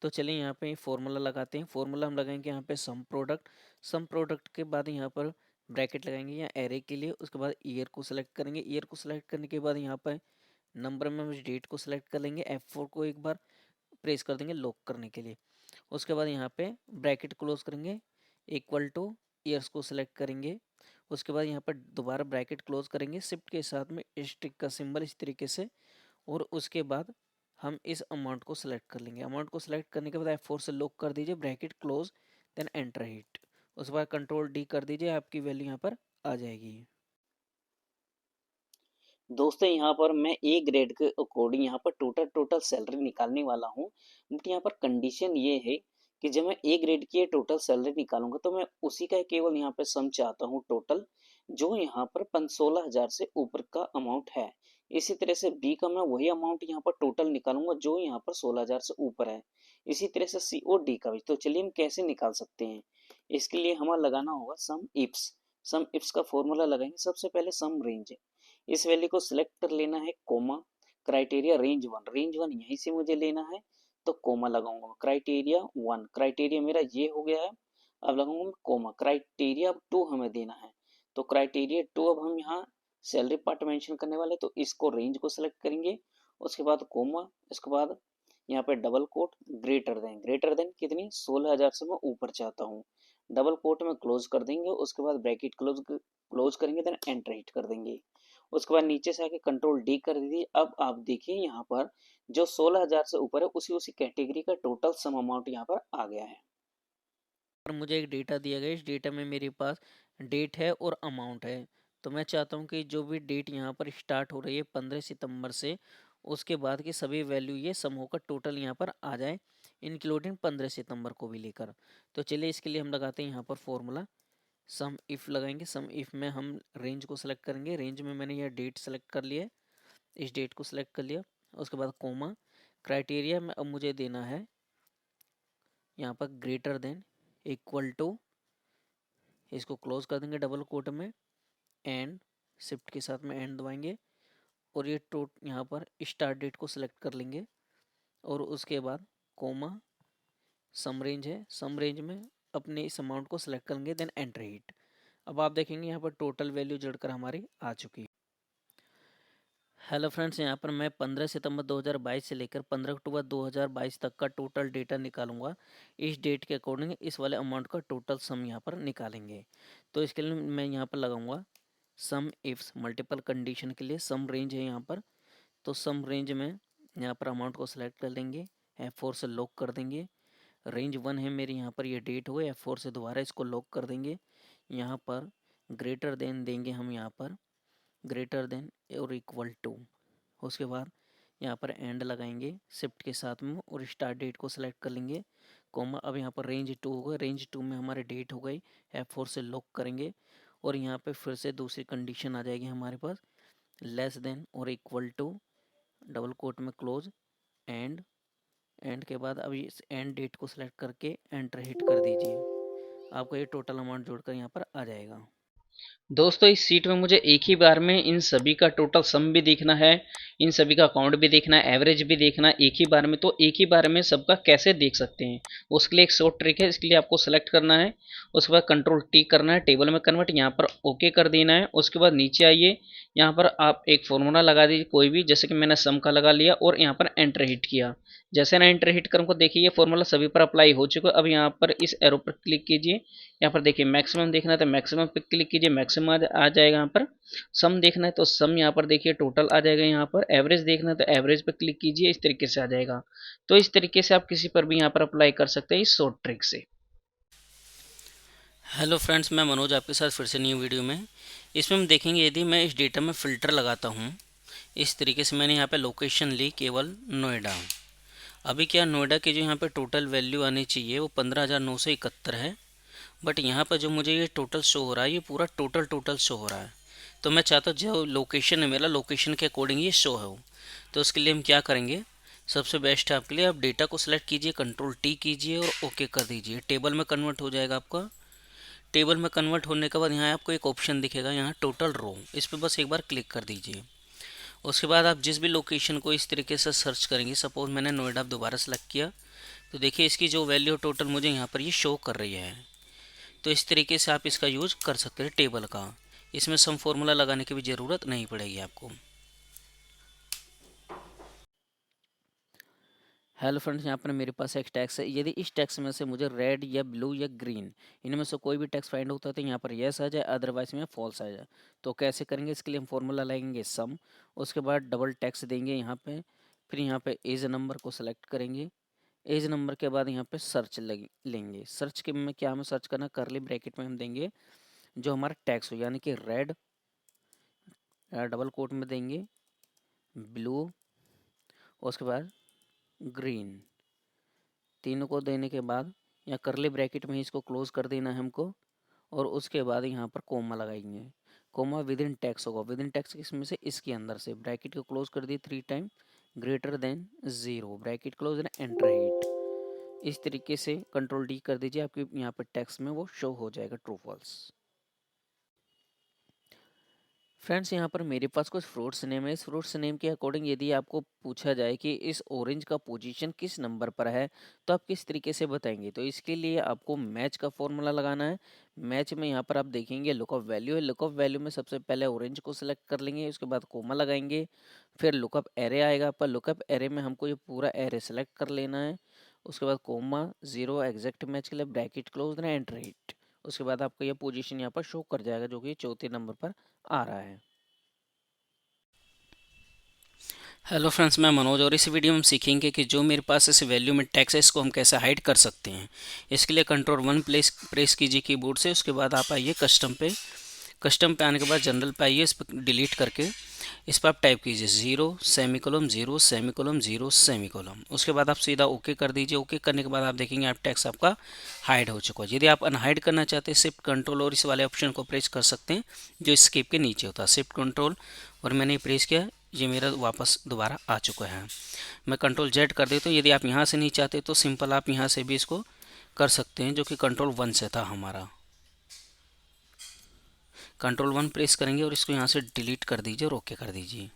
तो चलिए यहाँ पे फॉर्मूला लगाते हैं। फॉर्मूला हम लगाएंगे यहाँ पे सम प्रोडक्ट के बाद यहाँ पर ब्रैकेट लगाएंगे यहाँ एरे के लिए। उसके बाद ईयर को सिलेक्ट करेंगे। ईयर को सिलेक्ट करने के बाद यहाँ पर नंबर में हम इस डेट को सिलेक्ट कर लेंगे। F4 को एक बार प्रेस कर देंगे लॉक करने के लिए। उसके बाद यहाँ पे ब्रैकेट क्लोज करेंगे, इक्वल टू ईयर्स को सिलेक्ट करेंगे। उसके बाद यहाँ पर दोबारा ब्रैकेट क्लोज करेंगे शिफ्ट के साथ में स्टिक का सिंबल इस तरीके से। और उसके बाद हम इस अमाउंट को सिलेक्ट कर लेंगे। अमाउंट को सिलेक्ट करने के बाद F4 से लॉक कर दीजिए, bracket close, then enter hit. उसके बाद कंट्रोल डी कर दीजिए, आपकी वैल्यू यहाँ पर आ जाएगी। दोस्तों यहाँ पर मैं ए ग्रेड के अकॉर्डिंग यहाँ पर टोटल सैलरी निकालने वाला हूँ। बट यहाँ पर कंडीशन ये है कि जब मैं ए ग्रेड की टोटल सैलरी निकालूंगा तो मैं उसी का केवल यहाँ पे सम चाहता हूँ टोटल, जो यहाँ पर 16,000 से ऊपर का अमाउंट है। इसी तरह से बी का मैं वही अमाउंट यहाँ पर टोटल निकालूंगा जो यहाँ पर 16,000 से ऊपर है। इसी तरह से सी और डी का भी। तो चलिए हम कैसे निकाल सकते हैं। इसके लिए हमें लगाना होगा सम इफ्स का फॉर्मूला लगाएंगे। सबसे पहले सम रेंज, इस वैल्यू को सिलेक्ट कर लेना है, कोमा क्राइटेरिया रेंज वन यहीं से मुझे लेना है। तो कोमा लगाऊंगा। क्राइटेरिया 1, क्राइटेरिया मेरा ये हो गया है। अब लगाऊंगा मैं कोमा। क्राइटेरिया अब 2 हमें देना है। तो क्राइटेरिया 2 अब हम यहाँ सैलरी पार्ट मेंशन करने वाले, तो इसको रेंज को सिलेक्ट करेंगे। उसके बाद कोमा, इसके बाद यहाँ पे डबल कोट ग्रेटर देन कितनी 16,000 से मैं ऊपर चाहता हूँ। डबल कोट में क्लोज कर देंगे। उसके बाद ब्रैकेट क्लोज करेंगे, देन एंटर हिट कर देंगे। उसके बाद नीचे से आके कंट्रोल डी कर दीजिए। अब आप देखिए यहाँ पर जो 16,000 से ऊपर है उसी कैटेगरी का टोटल सम अमाउंट यहाँ पर आ गया है। और मुझे एक डेटा दिया गया। इस डेटा में मेरे पास डेट है और अमाउंट है। तो मैं चाहता हूँ कि जो भी डेट यहाँ पर स्टार्ट हो रही है 15 सितंबर से, उसके बाद की सभी वैल्यू ये सम होकर टोटल यहाँ पर आ जाए, इंक्लूडिंग 15 सितंबर को भी लेकर। तो चलिए इसके लिए हम लगाते हैं यहाँ पर फॉर्मूला सम इफ लगाएंगे। सम इफ में हम रेंज को सिलेक्ट करेंगे। रेंज में मैंने यह डेट सेलेक्ट कर लिया है, इस डेट को सिलेक्ट कर लिया। उसके बाद कोमा क्राइटेरिया में अब मुझे देना है यहाँ पर ग्रेटर देन इक्वल टू, इसको क्लोज कर देंगे डबल कोट में, एंड शिफ्ट के साथ में एंड दबाएंगे। और ये यहाँ पर स्टार्ट डेट को सिलेक्ट कर लेंगे। और उसके बाद कोमा सम रेंज है, सम रेंज में अपने इस अमाउंट को सिलेक्ट करेंगे, देन एंटर हिट। अब आप देखेंगे यहाँ पर टोटल वैल्यू जुड़कर हमारी आ चुकी है। हेलो फ्रेंड्स, यहाँ पर मैं 15 सितंबर 2022 से लेकर 15 अक्टूबर 2022 तक का टोटल डेटा निकालूंगा। इस डेट के अकॉर्डिंग इस वाले अमाउंट का टोटल सम यहाँ पर निकालेंगे। तो इसके लिए मैं यहाँ पर लगाऊंगा सम इफ्स मल्टीपल कंडीशन के लिए सम रेंज है यहाँ पर। तो सम रेंज में यहाँ पर अमाउंट को सिलेक्ट कर लेंगे, F4 से लॉक कर देंगे। रेंज 1 है मेरी, यहाँ पर ये डेट हो गई, F4 से दोबारा इसको लॉक कर देंगे। यहाँ पर ग्रेटर देन देंगे हम, यहाँ पर ग्रेटर देन और इक्वल टू। उसके बाद यहाँ पर एंड लगाएंगे शिफ्ट के साथ में और स्टार्ट डेट को सिलेक्ट कर लेंगे, कॉमा। अब यहाँ पर रेंज 2 होगा, रेंज 2 में हमारे डेट हो गई, F4 से लॉक करेंगे और यहाँ पे फिर से दूसरी कंडीशन आ जाएगी हमारे पास, लेस देन और इक्वल टू डबल कोट में क्लोज एंड। एंड के बाद अब इस एंड डेट को सिलेक्ट करके एंटर हिट कर दीजिए। आपका ये टोटल अमाउंट जोड़कर यहाँ पर आ जाएगा। दोस्तों इस सीट में मुझे एक ही बार में इन सभी का टोटल सम भी देखना है, इन सभी का अकाउंट भी देखना है, एवरेज भी देखना है एक ही बार में। तो एक ही बार में सबका कैसे देख सकते हैं, उसके लिए एक शॉर्ट ट्रिक है। इसके लिए आपको सेलेक्ट करना है, उसके बाद कंट्रोल टी करना है, टेबल में कन्वर्ट, यहाँ पर ओके कर देना है। उसके बाद नीचे आइए, यहाँ पर आप एक फॉर्मूला लगा दीजिए कोई भी, जैसे कि मैंने सम का लगा लिया और यहाँ पर एंटर हिट किया। जैसे ना एंटर हिट करूँ, देखिए ये फॉर्मूला सभी पर अप्लाई हो चुका है। अब यहाँ पर इस एरो पर क्लिक कीजिए, यहाँ पर देखिए मैक्सिमम देखना है तो मैक्सिमम पे क्लिक कीजिए, मैक्सिमम आ जाएगा। यहाँ पर सम देखना है तो सम यहाँ पर देखिए टोटल आ जाएगा। यहाँ पर एवरेज देखना है तो एवरेज पे क्लिक कीजिए, इस तरीके से आ जाएगा। तो इस तरीके से आप किसी पर भी यहाँ पर अप्लाई कर सकते हैं इस शॉर्ट ट्रिक से। हेलो फ्रेंड्स, मैं मनोज आपके साथ फिर से न्यू वीडियो में। इसमें हम देखेंगे यदि मैं इस डेटा में फ़िल्टर लगाता हूँ, इस तरीके से मैंने यहाँ पे लोकेशन ली केवल नोएडा। अभी क्या नोएडा की जो यहाँ पे टोटल वैल्यू आनी चाहिए वो 15,971 है, बट यहाँ पर जो मुझे ये टोटल शो हो रहा है ये पूरा टोटल शो हो रहा है। तो मैं चाहता हूँ जो लोकेशन है मेरा, लोकेशन के अकॉर्डिंग ये शो हो। तो उसके लिए हम क्या करेंगे, सबसे बेस्ट है आपके लिए, आप डेटा को सिलेक्ट कीजिए, कंट्रोल टी कीजिए और ओके कर दीजिए। टेबल में कन्वर्ट हो जाएगा आपका। टेबल में कन्वर्ट होने के बाद यहाँ आपको एक ऑप्शन दिखेगा, यहाँ टोटल रो, इस पर बस एक बार क्लिक कर दीजिए। उसके बाद आप जिस भी लोकेशन को इस तरीके से सर्च करेंगे, सपोज मैंने नोएडा दोबारा सेलेक्ट किया, तो देखिए इसकी जो वैल्यू टोटल मुझे यहाँ पर ये शो कर रही है। तो इस तरीके से आप इसका यूज कर सकते हैं टेबल का। इसमें सम फॉर्मूला लगाने की भी ज़रूरत नहीं पड़ेगी आपको। हेलो फ्रेंड्स, यहाँ पर मेरे पास एक टैक्स है। यदि इस टैक्स में से मुझे रेड या ब्लू या ग्रीन इनमें से कोई भी टैक्स फाइंड होता है तो यहाँ पर यस आ जाए, अदरवाइज में फॉल्स आ जाए। तो कैसे करेंगे, इसके लिए हम फॉर्मूला लगाएंगे सम, उसके बाद डबल टैक्स देंगे यहाँ पे, फिर यहाँ पे एज नंबर को सेलेक्ट करेंगे। एज नंबर के बाद यहाँ पे सर्च लेंगे। सर्च के में क्या हमें सर्च करना, करली ब्रैकेट में हम देंगे जो हमारा टैक्स हो, यानी कि रेड, डबल कोट में देंगे ब्लू, उसके बाद ग्रीन। तीनों को देने के बाद या करली ब्रैकेट में ही इसको क्लोज कर देना है हमको, और उसके बाद यहाँ पर कोमा लगाएंगे। कोमा विद इन टैक्स होगा, विद इन टैक्स इसमें से इसके अंदर से ब्रैकेट को क्लोज कर दिए 3 time, greater than 0, bracket close and enter hit. इस तरीके से कंट्रोल डी कर दीजिए, आपके यहाँ पर टैक्स में वो शो हो जाएगा ट्रू फॉल्स। फ्रेंड्स, यहाँ पर मेरे पास कुछ फ्रूट्स नेम है। इस फ्रूट्स नेम के अकॉर्डिंग यदि आपको पूछा जाए कि इस ऑरेंज का पोजीशन किस नंबर पर है, तो आप किस तरीके से बताएंगे। तो इसके लिए आपको मैच का फॉर्मूला लगाना है। मैच में यहाँ पर आप देखेंगे लुकअप वैल्यू है, लुकअप वैल्यू में सबसे पहले ऑरेंज को सिलेक्ट कर लेंगे, उसके बाद कोमा लगाएंगे, फिर लुकअप एरे आएगा। पर लुकअप एरे में हमको ये पूरा एरे सेलेक्ट कर लेना है, उसके बाद कोमा 0 एग्जैक्ट मैच के लिए ब्रैकेट क्लोज ना एंटर हिट। उसके बाद आपको ये पोजीशन यहाँ पर शो कर जाएगा जो कि चौथे नंबर पर आ रहा है। हेलो फ्रेंड्स, मैं मनोज और इस वीडियो में हम सीखेंगे कि जो मेरे पास इस वैल्यू में टैक्स है इसको हम कैसे हाइड कर सकते हैं। इसके लिए कंट्रोल 1 प्रेस कीजिए कीबोर्ड से। उसके बाद आप आइए कस्टम पे। कस्टम पे आने के बाद जनरल पे आइए, इस पर डिलीट करके इस पर आप टाइप कीजिए 0 सेमीकोलम 0 सेमीकोलम 0 सेमीकोलम। उसके बाद आप सीधा ओके कर दीजिए। ओके करने के बाद आप देखेंगे आप टैक्स आपका हाइड हो चुका है। यदि आप अनहाइड करना चाहते हैं, शिफ्ट कंट्रोल और इस वाले ऑप्शन को प्रेस कर सकते हैं जो स्केप के नीचे होता है, शिफ्ट कंट्रोल, और मैंने प्रेस किया, ये मेरा वापस दोबारा आ चुका है। मैं कंट्रोल जेड कर देता हूँ। यदि आप यहाँ से नहीं चाहते तो सिंपल आप यहाँ से भी इसको कर सकते हैं, जो कि कंट्रोल 1 से था हमारा। कंट्रोल 1 प्रेस करेंगे और इसको यहाँ से डिलीट कर दीजिए और ओके कर दीजिए।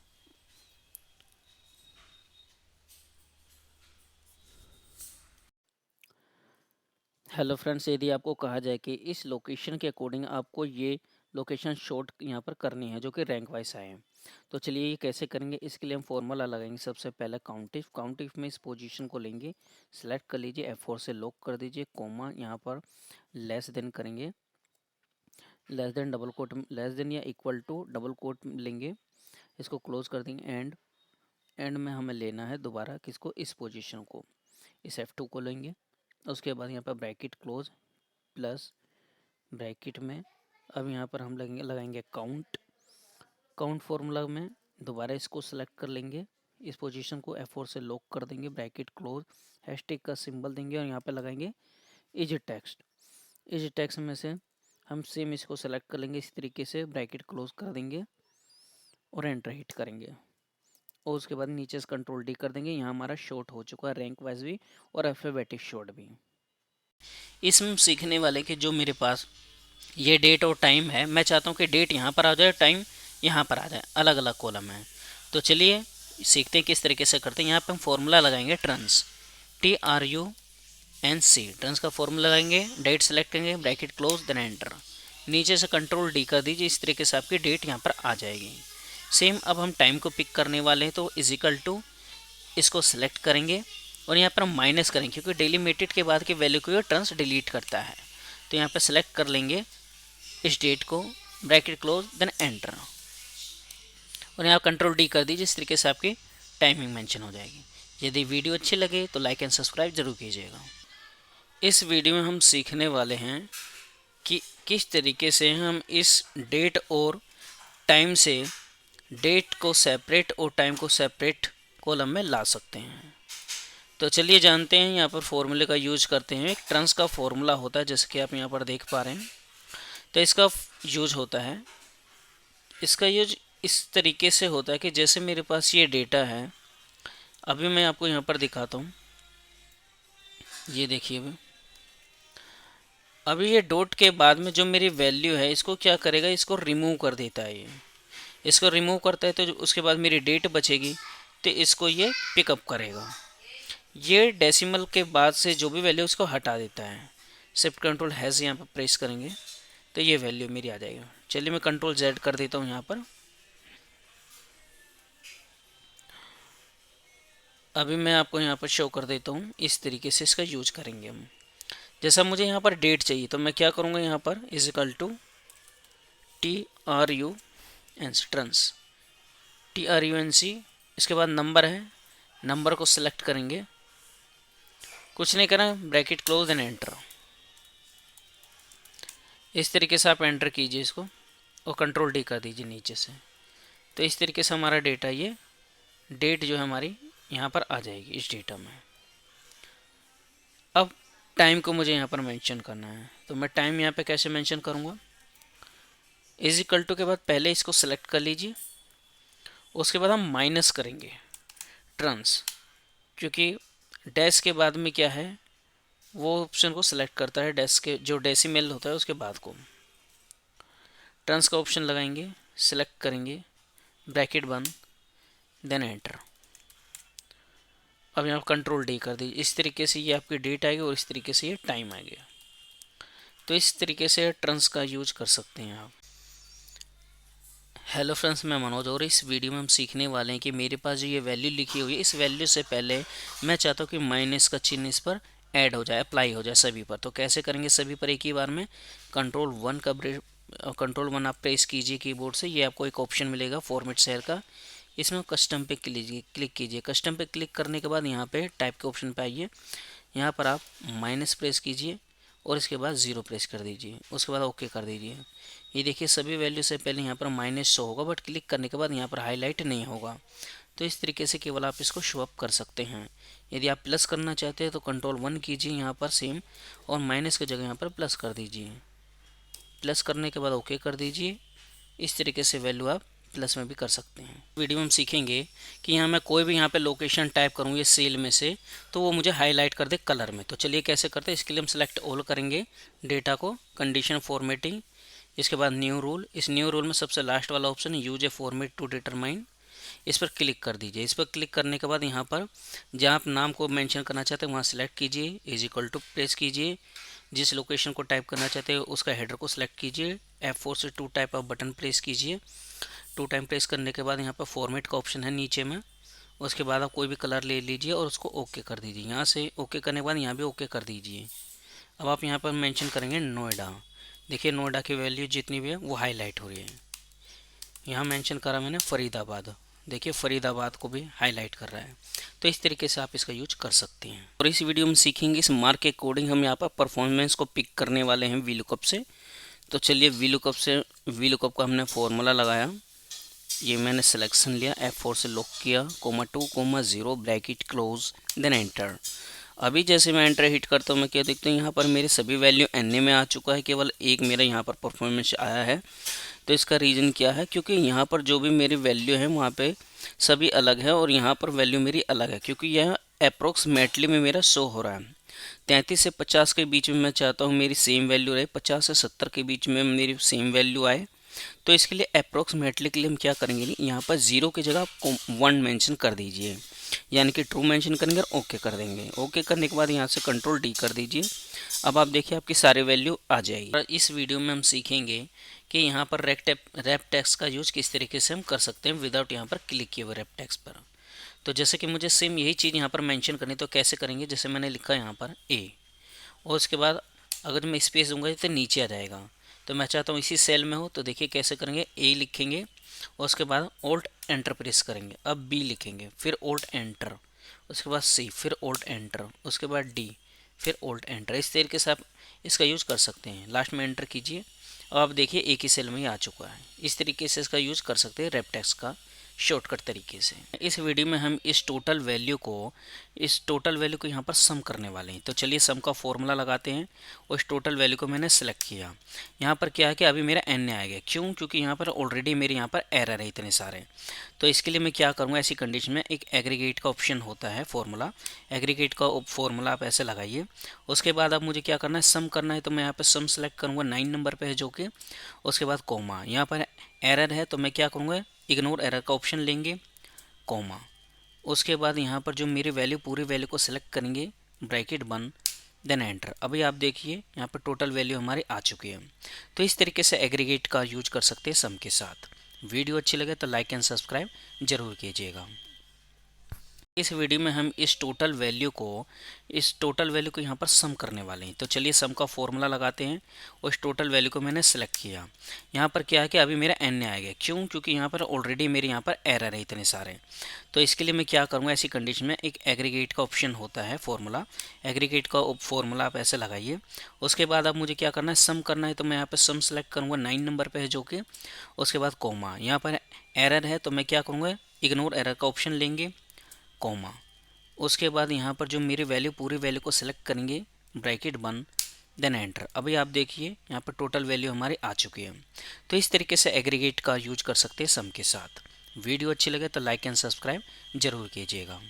हेलो फ्रेंड्स, यदि आपको कहा जाए कि इस लोकेशन के अकॉर्डिंग आपको ये लोकेशन शॉर्ट यहाँ पर करनी है जो कि रैंक वाइज आए हैं। तो चलिए ये कैसे करेंगे, इसके लिए हम फॉर्मूला लगाएंगे। सबसे पहले काउंट इफ में इस पोजीशन को लेंगे, सेलेक्ट कर लीजिए, F4 से लॉक कर दीजिए, कॉमा यहाँ पर लेस देन करेंगे, less than double quote, less than या इक्वल टू डबल कोट लेंगे, इसको क्लोज कर देंगे। एंड में हमें लेना है दोबारा किसको, इस पोजीशन को, इस F2 को लेंगे। उसके बाद यहाँ पर ब्रैकेट क्लोज प्लस ब्रैकेट में अब यहाँ पर हम लगाएंगे काउंट फॉर्मूला में दोबारा इसको सेलेक्ट कर लेंगे, इस पोजीशन को F4 से लॉक कर देंगे, ब्रैकेट क्लोज, हैशटैग का सिंबल देंगे और यहाँ पर लगाएंगे इज टेक्स्ट में से हम सेम इसको सेलेक्ट कर लेंगे, इस तरीके से ब्रैकेट क्लोज कर देंगे और एंटर हिट करेंगे। और उसके बाद नीचे से कंट्रोल डी कर देंगे। यहाँ हमारा शॉर्ट हो चुका है, रैंक वाइज भी और अल्फाबेटिक शॉर्ट भी। इसमें सीखने वाले के जो मेरे पास ये डेट और टाइम है, मैं चाहता हूँ कि डेट यहाँ पर आ जाए, टाइम यहाँ पर आ जाए, अलग अलग कॉलम है। तो चलिए सीखते हैं किस तरीके से करते हैं। यहाँ पर हम फॉर्मूला लगाएंगे ट्रांस, TRUNC, ट्रांस का फॉर्मूला लगाएंगे, डेट सेलेक्ट करेंगे, ब्रैकेट क्लोज, देन एंटर। नीचे से कंट्रोल डी कर दीजिए, इस तरीके से आपकी डेट यहाँ पर आ जाएगी। सेम अब हम टाइम को पिक करने वाले हैं, तो इजिकल टू इसको सेलेक्ट करेंगे और यहाँ पर हम माइनस करेंगे, क्योंकि डेलीमिटेड के बाद की वैल्यू को ये ट्रांस डिलीट करता है। तो यहाँ पर सेलेक्ट कर लेंगे इस डेट को, ब्रैकेट क्लोज, देन एंटर, और यहाँ कंट्रोल डी कर दीजिए, इस तरीके से आपकी टाइमिंग मेंशन हो जाएगी। यदि वीडियो अच्छी लगे तो लाइक एंड सब्सक्राइब जरूर कीजिएगा। इस वीडियो में हम सीखने वाले हैं कि किस तरीके से हम इस डेट और टाइम से डेट को सेपरेट और टाइम को सेपरेट कॉलम में ला सकते हैं। तो चलिए जानते हैं। यहाँ पर फॉर्मूले का यूज करते हैं। एक ट्रांस का फॉर्मूला होता है, जैसे कि आप यहाँ पर देख पा रहे हैं। तो इसका यूज होता है, इसका यूज इस तरीके से होता है कि जैसे मेरे पास ये डेटा है, अभी मैं आपको यहाँ पर दिखाता हूँ। ये देखिए, अभी ये डॉट के बाद में जो मेरी वैल्यू है, इसको क्या करेगा, इसको रिमूव कर देता है। ये इसको रिमूव करता है, तो उसके बाद मेरी डेट बचेगी, तो इसको ये पिकअप करेगा। ये डेसिमल के बाद से जो भी वैल्यू उसको हटा देता है। शिफ्ट कंट्रोल हैज़ यहाँ पर प्रेस करेंगे तो ये वैल्यू मेरी आ जाएगी। चलिए मैं कंट्रोल Z कर देता हूँ यहाँ पर। अभी मैं आपको यहाँ पर शो कर देता हूँ। इस तरीके से इसका यूज करेंगे हम। जैसा मुझे यहाँ पर डेट चाहिए, तो मैं क्या करूँगा, यहाँ पर इजिकल टू TRUNC, इसके बाद नंबर है, नंबर को सिलेक्ट करेंगे, कुछ नहीं करना, ब्रैकेट क्लोज एंड एंटर। इस तरीके से आप एंटर कीजिए इसको और कंट्रोल डी कर दीजिए नीचे से। तो इस तरीके से हमारा डेटा, ये डेट जो है हमारी यहाँ पर आ जाएगी इस डेटा में। अब टाइम को मुझे यहाँ पर मेंशन करना है, तो मैं टाइम यहाँ पे कैसे मेंशन करूँगा, इजिकल टू के बाद पहले इसको सेलेक्ट कर लीजिए, उसके बाद हम माइनस करेंगे ट्रांस, क्योंकि डैश के बाद में क्या है, वो ऑप्शन को सिलेक्ट करता है, डैश के जो डेसिमल होता है उसके बाद को। ट्रांस का ऑप्शन लगाएंगे, सिलेक्ट करेंगे, ब्रैकेट बंद, देन एंटर। अब यहाँ कंट्रोल डी कर दीजिए। इस तरीके से ये आपकी डेट आएगी और इस तरीके से ये टाइम आ गया। तो इस तरीके से ट्रांस का यूज कर सकते हैं आप। हेलो फ्रेंड्स, मैं मनोज और इस वीडियो में हम सीखने वाले हैं कि मेरे पास जो ये वैल्यू लिखी हुई है, इस वैल्यू से पहले मैं चाहता हूँ कि माइनस का चिन्ह इस पर ऐड हो जाए, अप्लाई हो जाए सभी पर। तो कैसे करेंगे सभी पर एक ही बार में, कंट्रोल 1 आप प्रेस कीजिए कीबोर्ड से। ये आपको एक ऑप्शन मिलेगा फॉर्मेट सेल का, इसमें कस्टम पे क्लिक कीजिए। कस्टम पे क्लिक करने के बाद यहाँ पे टाइप के ऑप्शन पे आइए, यहाँ पर आप माइनस प्रेस कीजिए और इसके बाद 0 प्रेस कर दीजिए, उसके बाद ओके कर दीजिए। ये देखिए सभी वैल्यू से पहले यहाँ पर माइनस शो होगा, बट क्लिक करने के बाद यहाँ पर हाईलाइट नहीं होगा। तो इस तरीके से केवल आप इसको शो अप कर सकते हैं। यदि आप प्लस करना चाहते हैं तो कंट्रोल 1 कीजिए यहाँ पर सेम, और माइनस की जगह यहाँ पर प्लस कर दीजिए। प्लस करने के बाद ओके कर दीजिए। इस तरीके से वैल्यू आप प्लस में भी कर सकते हैं। वीडियो में हम सीखेंगे कि यहाँ मैं कोई भी यहाँ पे लोकेशन टाइप करूँ ये सेल में से, तो वो मुझे हाईलाइट कर दे कलर में। तो चलिए कैसे करते हैं। इसके लिए हम सेलेक्ट ऑल करेंगे डेटा को, कंडीशन फॉर्मेटिंग, इसके बाद न्यू रूल। इस न्यू रूल में सबसे लास्ट वाला ऑप्शन है use a format to determine, इस पर क्लिक कर दीजिए। इस पर क्लिक करने के बाद यहाँ पर जहाँ आप नाम को मेंशन करना चाहते हैं वहाँ सेलेक्ट कीजिए, इज इक्वल टू प्रेस कीजिए, जिस लोकेशन को टाइप करना चाहते हैं उसका हेडर को सिलेक्ट कीजिए, F4 से 2 टाइप ऑफ बटन प्रेस कीजिए। 2 टाइम प्रेस करने के बाद यहाँ पर फॉर्मेट का ऑप्शन है नीचे में, उसके बाद आप कोई भी कलर ले लीजिए और उसको ओके कर दीजिए। यहाँ से ओके करने के बाद यहाँ भी ओके कर दीजिए। अब आप यहाँ पर मेंशन करेंगे नोएडा। देखिए नोएडा की वैल्यू जितनी भी है वो हाईलाइट हो रही है। यहाँ मेंशन करा मैंने फरीदाबाद, देखिए फरीदाबाद को भी हाईलाइट कर रहा है। तो इस तरीके से आप इसका यूज कर सकते हैं। और इस वीडियो में सीखेंगे इस मार्क के अकॉर्डिंग हम यहाँ पर परफॉर्मेंस को पिक करने वाले हैं वीलुकअप से। तो चलिए वीलुकअप का हमने फॉर्मूला लगाया। ये मैंने सिलेक्शन लिया, F4 से लॉक किया, (2,0) ब्रैकेट क्लोज, देन एंटर। अभी जैसे मैं एंटर हिट करता हूँ मैं क्या देखता हूँ यहाँ पर मेरे सभी वैल्यू एन में आ चुका है, केवल एक मेरा यहाँ पर परफॉर्मेंस आया है। तो इसका रीज़न क्या है, क्योंकि यहाँ पर जो भी मेरी वैल्यू है वहाँ पे सभी अलग है और यहाँ पर वैल्यू मेरी अलग है, क्योंकि यह अप्रोक्सीमेटली में मेरा शो हो रहा है। 33 से 50 के बीच में मैं चाहता हूँ मेरी सेम वैल्यू रहे, 50 से 70 के बीच में मेरी सेम वैल्यू आए। तो इसके लिए अप्रोक्सीमेटली के लिए हम क्या करेंगे, नहीं यहाँ पर 0 की जगह आप 1 मेंशन कर दीजिए, यानी कि ट्रू मेंशन करेंगे और ओके कर देंगे। ओके करने के बाद यहाँ से कंट्रोल D कर दीजिए। अब आप देखिए आपकी सारी वैल्यू आ जाएगी। और इस वीडियो में हम सीखेंगे कि यहाँ पर रैप टेक्स्ट का यूज किस तरीके से हम कर सकते हैं विदाउट यहाँ पर क्लिक किए हुए रैप टेक्स्ट पर। तो जैसे कि मुझे सेम यही चीज़ यहाँ पर मेंशन करनी, तो कैसे करेंगे, जैसे मैंने लिखा यहाँ पर A और उसके बाद अगर मैं स्पेस दूंगा तो नीचे आ जाएगा। तो मैं चाहता हूँ इसी सेल में हो, तो देखिए कैसे करेंगे, A लिखेंगे और उसके बाद ऑल्ट एंटर प्रेस करेंगे। अब B लिखेंगे, फिर ऑल्ट एंटर, उसके बाद C, फिर ऑल्ट एंटर, उसके बाद D, फिर ऑल्ट एंटर। इस तरीके से आप इसका यूज़ कर सकते हैं। लास्ट में एंटर कीजिए। अब आप देखिए एक ही सेल में ही आ चुका है। इस तरीके से इसका यूज़ कर सकते हैं रैप टेक्स्ट का शॉर्टकट तरीके से। इस वीडियो में हम इस टोटल वैल्यू को यहाँ पर सम करने वाले हैं। तो चलिए सम का फॉर्मूला लगाते हैं और इस टोटल वैल्यू को मैंने सेलेक्ट किया। यहाँ पर क्या है कि अभी मेरा n आएगा, क्यों, क्योंकि यहाँ पर ऑलरेडी मेरे यहाँ पर एरर है इतने सारे। तो इसके लिए मैं क्या करूँगा, ऐसी कंडीशन में एक एग्रीगेट का ऑप्शन होता है फॉर्मूला, एग्रीगेट का फॉर्मूला आप ऐसे लगाइए। उसके बाद अब मुझे क्या करना है, सम करना है। तो मैं यहाँ पर सम सेलेक्ट करूँगा 9 नंबर पर है जो कि, उसके बाद कोमा, यहाँ पर एरर है तो मैं क्या करूँगा, इग्नोर एरर का ऑप्शन लेंगे, कॉमा, उसके बाद यहाँ पर जो मेरी वैल्यू पूरी वैल्यू को सिलेक्ट करेंगे, ब्रैकेट बंद, देन एंटर। अभी आप देखिए यहाँ पर टोटल वैल्यू हमारी आ चुकी है। तो इस तरीके से एग्रीगेट का यूज कर सकते हैं सम के साथ। वीडियो अच्छी लगे तो लाइक एंड सब्सक्राइब जरूर कीजिएगा। इस वीडियो में हम इस टोटल वैल्यू को यहाँ पर सम करने वाले हैं। तो चलिए सम का फॉर्मूला लगाते हैं और इस टोटल वैल्यू को मैंने सेलेक्ट किया। यहाँ पर क्या है कि अभी मेरा n आएगा, क्यों, क्योंकि यहाँ पर ऑलरेडी मेरे यहाँ पर एरर है इतने सारे। तो इसके लिए मैं क्या करूँगा, ऐसी कंडीशन में एक एग्रीगेट का ऑप्शन होता है फॉर्मूला, एग्रीगेट का फॉर्मूला आप ऐसे लगाइए। उसके बाद अब मुझे क्या करना है, सम करना है। तो मैं यहाँ पर सम सेलेक्ट करूँगा 9 नंबर पर है जो कि, उसके बाद कोमा, यहाँ पर एरर है तो मैं क्या करूँगा, इग्नोर एरर का ऑप्शन लेंगे, कॉमा, उसके बाद यहाँ पर जो मेरी वैल्यू पूरी वैल्यू को सिलेक्ट करेंगे, ब्रैकेट बंद, देन एंटर। अभी आप देखिए यहाँ पर टोटल वैल्यू हमारी आ चुकी है। तो इस तरीके से एग्रीगेट का यूज कर सकते हैं सम के साथ। वीडियो अच्छी लगे तो लाइक एंड सब्सक्राइब जरूर कीजिएगा।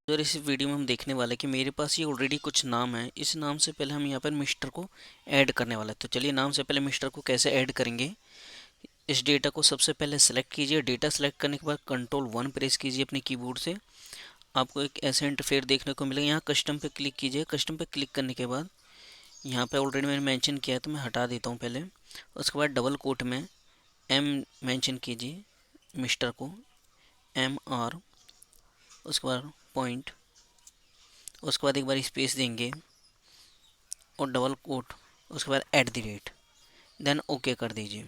और इस वीडियो में हम देखने वाले कि मेरे पास ये ऑलरेडी कुछ नाम है। इस नाम से पहले हम यहाँ पर मिस्टर को ऐड करने वाले हैं। तो चलिए नाम से पहले मिस्टर को कैसे ऐड करेंगे, इस डेटा को सबसे पहले सेलेक्ट कीजिए। डेटा सेलेक्ट करने के बाद Ctrl+1 प्रेस कीजिए अपने कीबोर्ड से। आपको एक ऐसा इंटरफेस देखने को मिलेगा। यहाँ कस्टम पे क्लिक कीजिए। कस्टम पे क्लिक करने के बाद यहाँ पे ऑलरेडी मैंने मेंशन किया है तो मैं हटा देता हूँ पहले। उसके बाद डबल कोट में M मेंशन कीजिए, मिस्टर को MR, उसके बाद पॉइंट, उसके बाद एक बार स्पेस देंगे और डबल कोट, उसके बाद @ देन ओके कर दीजिए।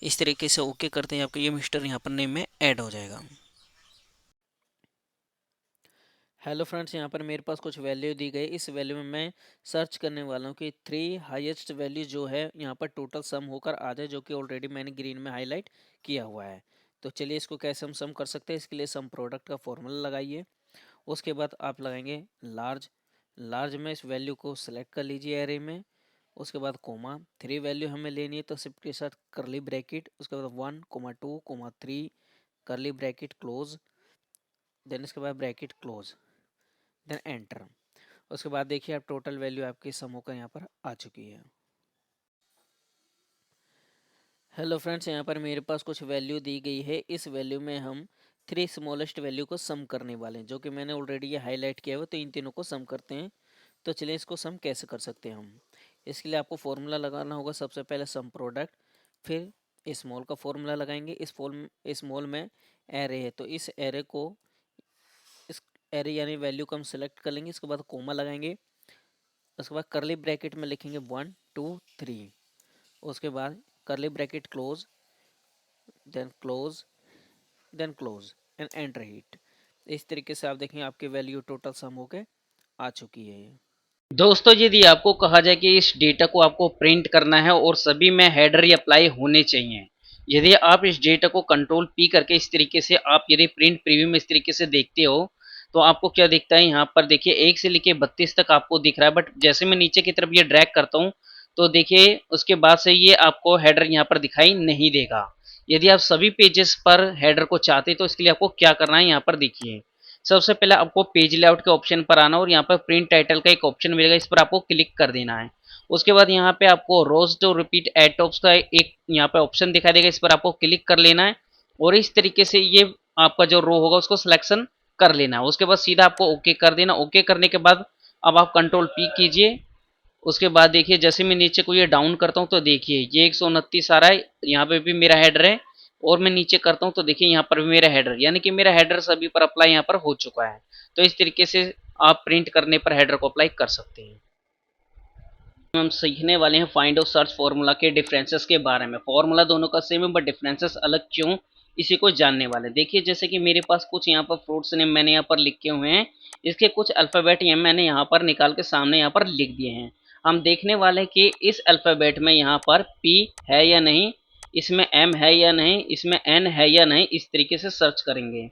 इस तरीके से ओके करते हैं आपका ये मिस्टर यहाँ पर नेम में ऐड हो जाएगा। हेलो फ्रेंड्स, यहाँ पर मेरे पास कुछ वैल्यू दी गई। इस वैल्यू में मैं सर्च करने वाला हूँ कि 3 हाईएस्ट वैल्यू जो है यहाँ पर टोटल सम होकर आ जाए, जो कि ऑलरेडी मैंने ग्रीन में हाईलाइट किया हुआ है। तो चलिए इसको कैसे हम सम कर सकते हैं। इसके लिए सम प्रोडक्ट का फॉर्मूला लगाइए। उसके बाद आप लगाएंगे लार्ज में इस वैल्यू को सिलेक्ट कर लीजिए एरे में। उसके बाद कोमा, 3 वैल्यू हमें लेनी है तो शिफ्ट के साथ करली ब्रैकेट, उसके बाद 1, 2, 3 करली ब्रैकेट क्लोज, देन इसके बाद ब्रैकेट क्लोज, देन एंटर। उसके बाद देखिए आप टोटल वैल्यू आपकी सम होकर यहाँ पर आ चुकी है। हेलो फ्रेंड्स, यहाँ पर मेरे पास कुछ वैल्यू दी गई है। इस वैल्यू में हम 3 स्मॉलेस्ट वैल्यू को सम करने वाले हैं, जो कि मैंने ऑलरेडी ये हाईलाइट किया हुआ। तो इन तीनों को सम करते हैं। तो चलिए इसको सम कैसे कर सकते हैं हम। इसके लिए आपको फॉर्मूला लगाना होगा। सबसे पहले सम प्रोडक्ट, फिर स्मॉल का फॉर्मूला लगाएंगे। स्मॉल में एरे है तो इस एरे को, इस एरे यानी वैल्यू को हम सिलेक्ट कर लेंगे। इसके बाद कोमा लगाएंगे, उसके बाद करली ब्रैकेट में लिखेंगे 1 2 3, उसके बाद curly bracket close, then close, then close and enter hit. इस तरीके से आप देखेंगे आपकी वैल्यू टोटल सम होके आ चुकी है। दोस्तों यदि आपको कहा जाए कि इस डेटा को आपको प्रिंट करना है और सभी में हेडर ही अप्लाई होने चाहिए, यदि आप इस डेटा को कंट्रोल पी करके इस तरीके से आप यदि प्रिंट प्रीव्यू में इस तरीके से देखते हो तो आपको क्या दिखता है, यहाँ पर देखिए 1 से लेके 32 तक आपको दिख रहा है। बट जैसे मैं नीचे की तरफ ये ड्रैग करता हूँ तो देखिए उसके बाद से ये आपको हेडर यहाँ पर दिखाई नहीं देगा। यदि आप सभी पेजेस पर हेडर को चाहते तो इसके लिए आपको क्या करना है, यहाँ पर देखिए सबसे पहले आपको पेज लेआउट के ऑप्शन पर आना और यहाँ पर प्रिंट टाइटल का एक ऑप्शन मिलेगा, इस पर आपको क्लिक कर देना है। उसके बाद यहाँ पे आपको रोज टू रिपीट एट टॉप्स का एक यहाँ पे ऑप्शन दिखाई देगा, इस पर आपको क्लिक कर लेना है और इस तरीके से ये आपका जो रो होगा उसको सिलेक्शन कर लेना है। उसके बाद सीधा आपको ओके कर देना। ओके करने के बाद अब आप कंट्रोल पी कीजिए। उसके बाद देखिए जैसे मैं नीचे को ये डाउन करता हूँ तो देखिए ये 129 आ रहा है, यहाँ पे भी मेरा हेडर है और मैं नीचे करता हूँ तो देखिए यहाँ पर भी मेरा हेडर, यानी कि मेरा हेडर सभी पर अप्लाई यहाँ पर हो चुका है। तो इस तरीके से आप प्रिंट करने पर हेडर को अप्लाई कर सकते हैं। हम सीखने वाले हैं फाइंड और सर्च फॉर्मूला के डिफरेंसेस के बारे में। फॉर्मूला दोनों का सेम है बट डिफरेंसेस अलग क्यों, इसी को जानने वाले। देखिए जैसे कि मेरे पास कुछ यहाँ पर फ्रूट्स नेम मैंने यहाँ पर लिखे हुए हैं, इसके कुछ अल्फ़ाबेट ये मैंने यहाँ पर निकाल के सामने यहाँ पर लिख दिए हैं। हम देखने वाले कि इस अल्फ़ाबेट में यहाँ पर पी है या नहीं, इसमें एम है या नहीं, इसमें एन है या नहीं, इस तरीके से सर्च करेंगे।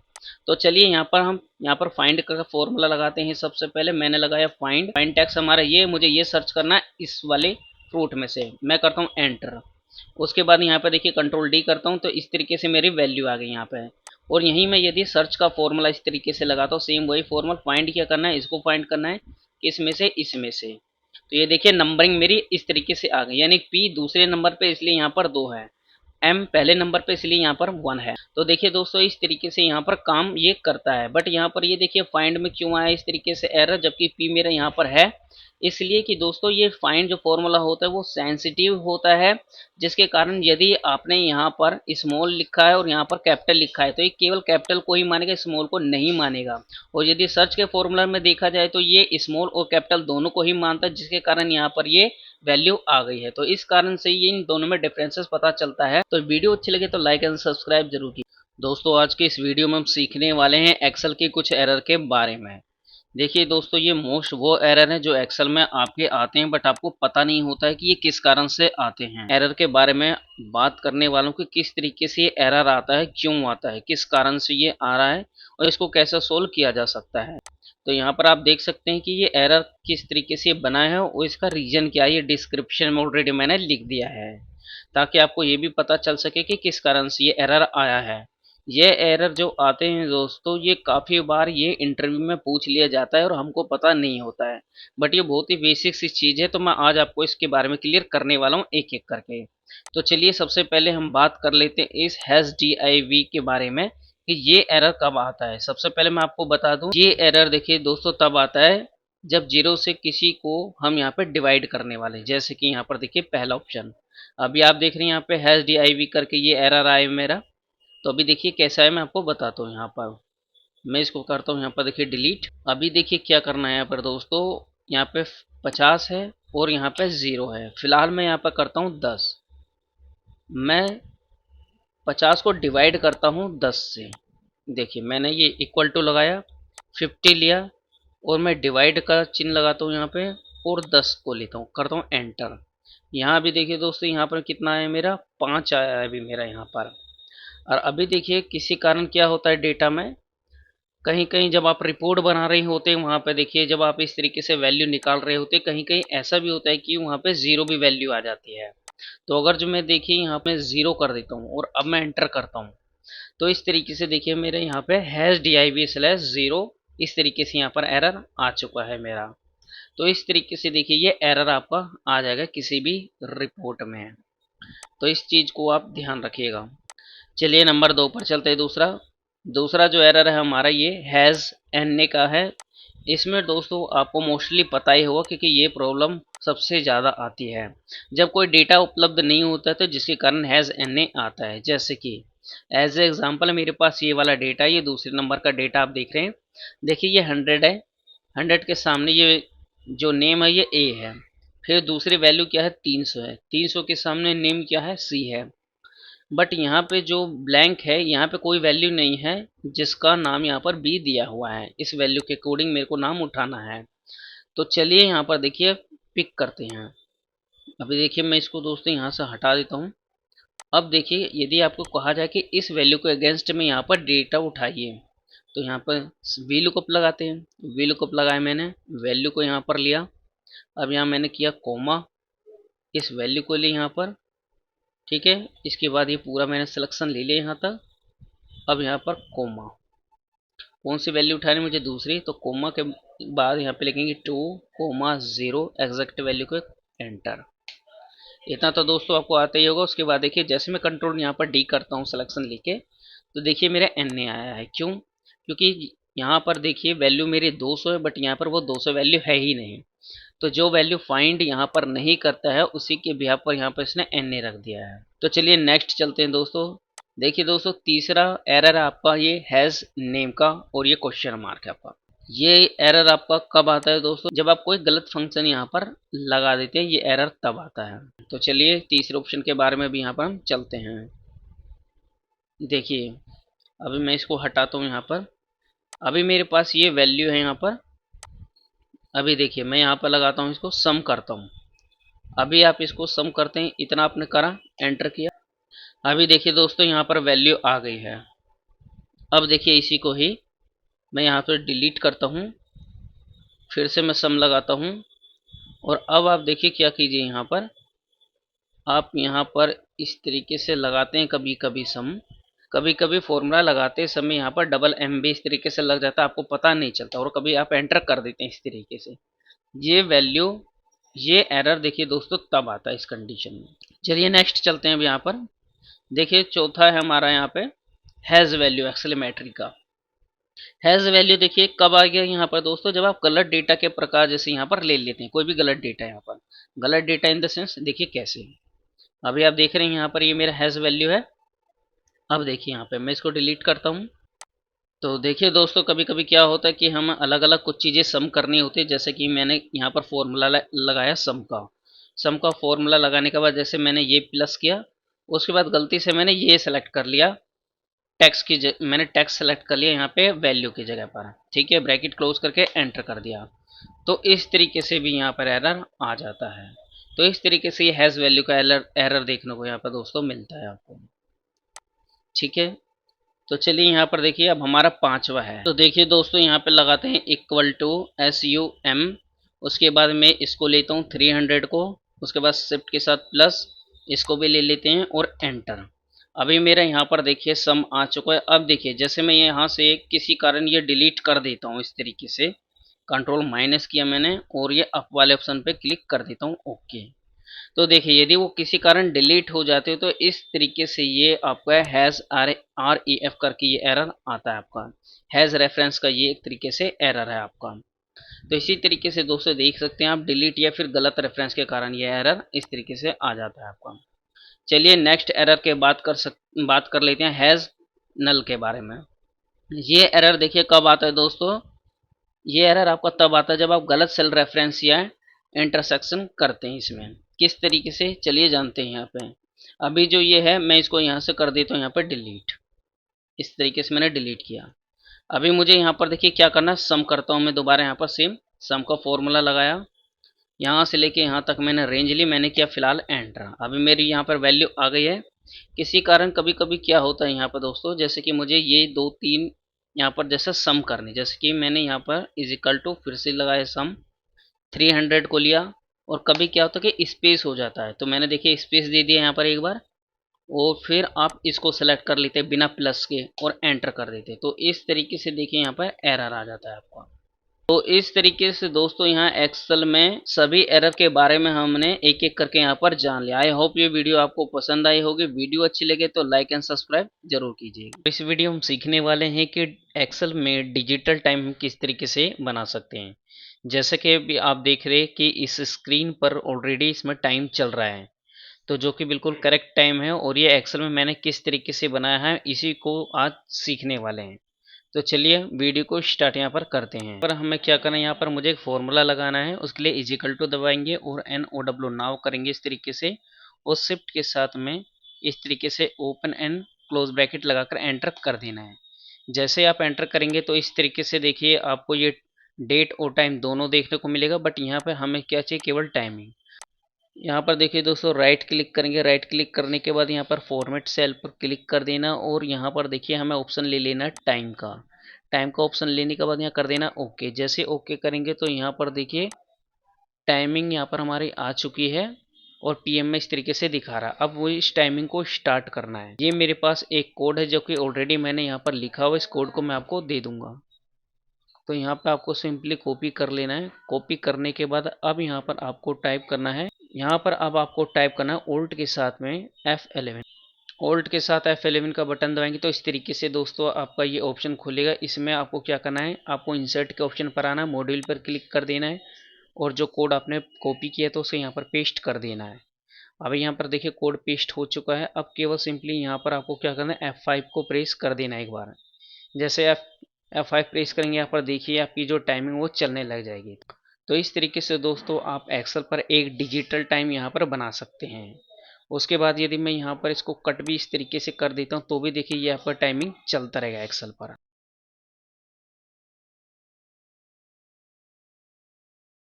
तो चलिए यहाँ पर हम यहाँ पर फाइंड का फॉर्मूला लगाते हैं। सबसे पहले मैंने लगाया फाइंड टैक्स हमारा ये, मुझे ये सर्च करना है इस वाले फ्रूट में से, मैं करता हूँ एंटर। उसके बाद यहाँ पे देखिए कंट्रोल डी करता हूँ तो इस तरीके से मेरी वैल्यू आ गई यहाँ पे। और यहीं मैं यदि सर्च का फॉर्मूला इस तरीके से लगाता हूँ, सेम वही फॉर्मूला, फाइंड क्या करना है, इसको फाइंड करना है इसमें से इसमें से। तो ये देखिए नंबरिंग मेरी इस तरीके से आ गई, यानी पी दूसरे नंबर पे इसलिए यहाँ पर 2 है, एम पहले नंबर पे इसलिए यहाँ पर 1 है। तो देखिए दोस्तों इस तरीके से यहाँ पर काम ये करता है। बट यहाँ पर ये देखिए फाइंड में क्यों आया इस तरीके से एरर, जबकि पी मेरा यहाँ पर है, इसलिए कि दोस्तों ये फाइंड जो फॉर्मूला होता है वो सेंसिटिव होता है, जिसके कारण यदि आपने यहाँ पर स्मॉल लिखा है और यहाँ पर कैपिटल लिखा है तो ये केवल कैपिटल को ही मानेगा, स्मॉल को नहीं मानेगा। और यदि सर्च के फॉर्मूला में देखा जाए तो ये स्मॉल और कैपिटल दोनों को ही मानता है, जिसके कारण यहाँ पर ये वैल्यू आ गई है। तो इस कारण से ये इन दोनों में डिफरेंसेस पता चलता है। तो वीडियो अच्छी लगे तो लाइक एंड सब्सक्राइब जरूर कीजिए। दोस्तों आज के इस वीडियो में हम सीखने वाले हैं एक्सेल के कुछ एरर के बारे में। देखिए दोस्तों ये मोस्ट वो एरर है जो एक्सेल में आपके आते हैं बट आपको पता नहीं होता है कि ये किस कारण से आते हैं। एरर के बारे में बात करने वालों को किस तरीके से ये एरर आता है, क्यों आता है, किस कारण से ये आ रहा है और इसको कैसे सोल्व किया जा सकता है। तो यहाँ पर आप देख सकते हैं कि ये एरर किस तरीके से बना है और इसका रीजन क्या है, ये डिस्क्रिप्शन में ऑलरेडी मैंने लिख दिया है ताकि आपको ये भी पता चल सके कि किस कारण से ये एरर आया है। ये एरर जो आते हैं दोस्तों ये काफ़ी बार ये इंटरव्यू में पूछ लिया जाता है और हमको पता नहीं होता है, बट ये बहुत ही बेसिक सी चीज़ है। तो मैं आज आपको इसके बारे में क्लियर करने वाला हूँ एक एक करके। तो चलिए सबसे पहले हम बात कर लेते हैं इस HDIV के बारे में कि ये एरर कब आता है। सबसे पहले मैं आपको बता दूं ये एरर देखिए दोस्तों तब आता है जब जीरो से किसी को हम यहाँ पे डिवाइड करने वाले, जैसे कि यहाँ पर देखिए पहला ऑप्शन, अभी आप देख रहे हैं यहाँ पे HDIV करके ये एरर आया मेरा। तो अभी देखिए कैसा है मैं आपको बताता हूँ। यहाँ पर मैं इसको करता हूँ यहाँ पर देखिए डिलीट। अभी देखिए क्या करना है यहाँ पर दोस्तों, यहाँ पे 50 है और यहाँ पे 0 है। फिलहाल मैं यहाँ पर करता हूँ 10, मैं 50 को डिवाइड करता हूँ 10 से। देखिए मैंने ये इक्वल टू लगाया, 50 लिया और मैं डिवाइड का चिन्ह लगाता हूँ यहाँ पे और 10 को लेता हूँ, करता हूँ एंटर। यहाँ भी देखिए दोस्तों यहाँ पर कितना है मेरा 5 आया है अभी मेरा यहाँ पर। और अभी देखिए किसी कारण क्या होता है डेटा में, कहीं कहीं जब आप रिपोर्ट बना रहे होते हैं वहाँ पे देखिए जब आप इस तरीके से वैल्यू निकाल रहे होते हैं कहीं कहीं ऐसा भी होता है कि वहाँ पे 0 भी वैल्यू आ जाती है। तो अगर जो मैं देखिए यहाँ पे 0 कर देता हूँ और अब मैं एंटर करता हूँ तो इस तरीके से देखिए मेरे यहाँ पे HDIV/0 इस तरीके से यहाँ पर एरर आ चुका है मेरा। तो इस तरीके से देखिए ये एरर आपका आ जाएगा किसी भी रिपोर्ट में, तो इस चीज़ को आप ध्यान रखिएगा। चलिए नंबर 2 पर चलते हैं। दूसरा जो एरर है हमारा ये हैज़ एन का है, इसमें दोस्तों आपको मोस्टली पता ही होगा क्योंकि ये प्रॉब्लम सबसे ज़्यादा आती है जब कोई डेटा उपलब्ध नहीं होता है, तो जिसके कारण हैज़ एन आता है। जैसे कि एज ए एग्जाम्पल मेरे पास ये वाला डेटा है, ये दूसरे नंबर का डेटा आप देख रहे हैं। देखिए ये 100 है, 100 के सामने ये जो नेम है ये ए है, फिर दूसरी वैल्यू क्या है 300 है, 300 के सामने नेम क्या है सी है। बट यहाँ पे जो ब्लैंक है यहाँ पे कोई वैल्यू नहीं है जिसका नाम यहाँ पर बी दिया हुआ है। इस वैल्यू के अकॉर्डिंग मेरे को नाम उठाना है। तो चलिए यहाँ पर देखिए पिक करते हैं। अभी देखिए मैं इसको दोस्तों यहाँ से हटा देता हूँ। अब देखिए यदि आपको कहा जाए कि इस वैल्यू को अगेंस्ट में यहाँ पर डेटा उठाइए, तो यहाँ पर वी लुकअप लगाते हैं। वी लुकअप लगाया मैंने, वैल्यू को यहाँ पर लिया, अब यहाँ मैंने किया कोमा, इस वैल्यू को लिया यहाँ पर, ठीक है। इसके बाद ये पूरा मैंने सिलेक्शन ले लिया यहाँ तक। अब यहाँ पर कोमा, कौन सी वैल्यू उठानी मुझे दूसरी, तो कोमा के बाद यहाँ पे लिखेंगे 2,0 एग्जैक्ट वैल्यू को एंटर। इतना तो दोस्तों आपको आता ही होगा। उसके बाद देखिए जैसे मैं कंट्रोल यहाँ पर डी करता हूँ सिलेक्शन लेके, तो देखिए मेरा एन ए आया है। क्यों? क्योंकि यहाँ पर देखिए वैल्यू मेरी 200 है, बट यहाँ पर वो 200 वैल्यू है ही नहीं। तो जो वैल्यू फाइंड यहाँ पर नहीं करता है उसी के बिहार पर यहाँ पर इसने एन ए रख दिया है। तो चलिए नेक्स्ट चलते हैं दोस्तों। देखिए दोस्तों तीसरा एरर है आपका ये हैज़ नेम का, और ये क्वेश्चन मार्क है आपका। ये एरर आपका कब आता है दोस्तों? जब आप कोई गलत फंक्शन यहाँ पर लगा देते हैं, ये एरर तब आता है। तो चलिए तीसरे ऑप्शन के बारे में भी यहाँ पर हम चलते हैं। देखिए अभी मैं इसको हटाता हूँ यहाँ पर। अभी मेरे पास ये वैल्यू है यहाँ पर। अभी देखिए मैं यहाँ पर लगाता हूँ, इसको सम करता हूँ। अभी आप इसको सम करते हैं, इतना आपने करा, एंटर किया। अभी देखिए दोस्तों यहाँ पर वैल्यू आ गई है। अब देखिए इसी को ही मैं यहाँ पर डिलीट करता हूँ, फिर से मैं सम लगाता हूँ। और अब आप देखिए क्या कीजिए, यहाँ पर आप यहाँ पर इस तरीके से लगाते हैं कभी कभी सम, कभी कभी फॉर्मूला लगाते समय यहाँ पर डबल एम भी इस तरीके से लग जाता है, आपको पता नहीं चलता, और कभी आप एंटर कर देते हैं इस तरीके से। ये वैल्यू, ये एरर देखिए दोस्तों तब आता है इस कंडीशन में। चलिए नेक्स्ट चलते हैं अब यहाँ पर। देखिए चौथा है हमारा यहाँ पे हैज़ वैल्यू एक्सेलेमेट्री का। हैज़ वैल्यू देखिए कब आ गया यहाँ पर दोस्तों, जब आप गलत डेटा के प्रकार जैसे यहाँ पर ले लेते हैं, कोई भी गलत डेटा यहाँ पर, गलत डेटा इन द सेंस देखिए कैसे। अभी आप देख रहे हैं यहाँ पर ये मेरा हैज़ वैल्यू है। अब देखिए यहाँ पे मैं इसको डिलीट करता हूँ। तो देखिए दोस्तों कभी कभी क्या होता है कि हम अलग अलग कुछ चीज़ें सम करनी होती है। जैसे कि मैंने यहाँ पर फॉर्मूला लगाया सम का फॉर्मूला लगाने के बाद जैसे मैंने ये प्लस किया, उसके बाद गलती से मैंने ये सेलेक्ट कर लिया, टैक्स की मैंने टैक्स सेलेक्ट कर लिया यहाँ पे वैल्यू की जगह पर, ठीक है। ब्रैकेट क्लोज करके एंटर कर दिया, तो इस तरीके से भी यहाँ पर एरर आ जाता है। तो इस तरीके से ये हैज़ वैल्यू का एरर देखने को यहाँ पर दोस्तों मिलता है आपको, ठीक है। तो चलिए यहाँ पर देखिए अब हमारा पांचवा है। तो देखिए दोस्तों यहाँ पे लगाते हैं इक्वल टू SUM, उसके बाद मैं इसको लेता हूँ 300 को, उसके बाद शिफ्ट के साथ प्लस इसको भी ले लेते हैं और एंटर। अभी मेरा यहाँ पर देखिए सम आ चुका है। अब देखिए जैसे मैं यहाँ से किसी कारण ये डिलीट कर देता हूँ इस तरीके से, कंट्रोल माइनस किया मैंने और ये अप वाले ऑप्शन पे क्लिक कर देता हूँ, ओके। तो देखिए यदि वो किसी कारण डिलीट हो जाते हो तो इस तरीके से ये आपका हैज़ REF करके ये एरर आता है आपका। हैज़ रेफरेंस का ये एक तरीके से एरर है आपका। तो इसी तरीके से दोस्तों देख सकते हैं आप डिलीट या फिर गलत रेफरेंस के कारण ये एरर इस तरीके से आ जाता है आपका। चलिए नेक्स्ट एरर के बात कर लेते हैं हैज़ नल के बारे में। ये एरर देखिए कब आता है दोस्तों, ये एरर आपका तब आता है जब आप गलत सेल रेफरेंस या इंटरसेक्शन करते हैं। इसमें किस तरीके से चलिए जानते हैं यहाँ पे। अभी जो ये है मैं इसको यहाँ से कर देता हूँ यहाँ पर डिलीट, इस तरीके से मैंने डिलीट किया। अभी मुझे यहाँ पर देखिए क्या करना है, सम करता हूँ मैं दोबारा यहाँ पर सेम सम का फॉर्मूला लगाया, यहाँ से लेके यहाँ तक मैंने रेंज ली, मैंने किया फिलहाल एंटर। अभी मेरी यहाँ पर वैल्यू आ गई है। किसी कारण कभी कभी क्या होता है यहाँ पर दोस्तों, जैसे कि मुझे ये 2-3 यहाँ पर जैसे सम करनी, जैसे कि मैंने यहाँ पर इज इक्वल टू फिर से लगाया सम, 300 को लिया, और कभी क्या होता है कि स्पेस हो जाता है, तो मैंने देखिए स्पेस दे दिया यहाँ पर एक बार, और फिर आप इसको सेलेक्ट कर लेते बिना प्लस के और एंटर कर देते, तो इस तरीके से देखिए यहाँ पर एरर आ जाता है आपका। तो इस तरीके से दोस्तों यहाँ एक्सेल में सभी एरर के बारे में हमने एक एक करके यहाँ पर जान लिया। आई होप ये वीडियो आपको पसंद आई होगी। वीडियो अच्छी लगे तो लाइक एंड सब्सक्राइब जरूर कीजिएगा। इस वीडियो में हम सीखने वाले हैं कि एक्सेल में डिजिटल टाइम हम किस तरीके से बना सकते हैं। जैसे कि अभी आप देख रहे हैं कि इस स्क्रीन पर ऑलरेडी इसमें टाइम चल रहा है, तो जो कि बिल्कुल करेक्ट टाइम है और ये एक्सेल में मैंने किस तरीके से बनाया है इसी को आज सीखने वाले हैं। तो चलिए वीडियो को स्टार्ट यहाँ पर करते हैं। पर हमें क्या करना है, यहाँ पर मुझे एक फॉर्मूला लगाना है। उसके लिए इजिकल टू दबाएंगे और NOW नाउ करेंगे इस तरीके से, और शिफ्ट के साथ में इस तरीके से ओपन एंड क्लोज ब्रैकेट लगाकर एंटर कर देना है। जैसे आप एंटर करेंगे तो इस तरीके से देखिए आपको ये डेट और टाइम दोनों देखने को मिलेगा, बट यहाँ पर हमें क्या चाहिए, केवल टाइमिंग। यहाँ पर देखिए दोस्तों राइट क्लिक करेंगे। राइट क्लिक करने के बाद यहाँ पर फॉर्मेट सेल पर क्लिक कर देना और यहाँ पर देखिए हमें ऑप्शन ले लेना टाइम का। टाइम का ऑप्शन लेने के बाद यहाँ कर देना ओके। जैसे ओके करेंगे तो यहाँ पर देखिए टाइमिंग यहाँ पर हमारी आ चुकी है और PM में इस तरीके से दिखा रहा है। अब वो इस टाइमिंग को स्टार्ट करना है। ये मेरे पास एक कोड है जो कि ऑलरेडी मैंने यहाँ पर लिखा हुआ। इस कोड को मैं आपको दे दूंगा। तो यहाँ पर आपको सिंपली कॉपी कर लेना है। कॉपी करने के बाद अब यहाँ पर आपको टाइप करना है, यहाँ पर अब आपको टाइप करना है ओल्ट के साथ में F11। ओल्ट के साथ F11 का बटन दबाएंगे तो इस तरीके से दोस्तों आपका ये ऑप्शन खुलेगा। इसमें आपको क्या करना है, आपको इंसर्ट के ऑप्शन पर आना है, मॉड्यूल पर क्लिक कर देना है और जो कोड आपने कॉपी किया तो उसे यहाँ पर पेस्ट कर देना है। अब यहाँ पर देखिए कोड पेस्ट हो चुका है। अब केवल सिंपली यहाँ पर आपको क्या करना है, F5 को प्रेस कर देना है एक बार। जैसे F5 प्रेस करेंगे यहाँ पर देखिए आपकी जो टाइमिंग वो चलने लग जाएगी। तो इस तरीके से दोस्तों आप एक्सेल पर एक डिजिटल टाइम यहाँ पर बना सकते हैं। उसके बाद यदि मैं यहाँ पर इसको कट भी इस तरीके से कर देता हूँ तो भी देखिए यहाँ पर टाइमिंग चलता रहेगा एक्सेल पर।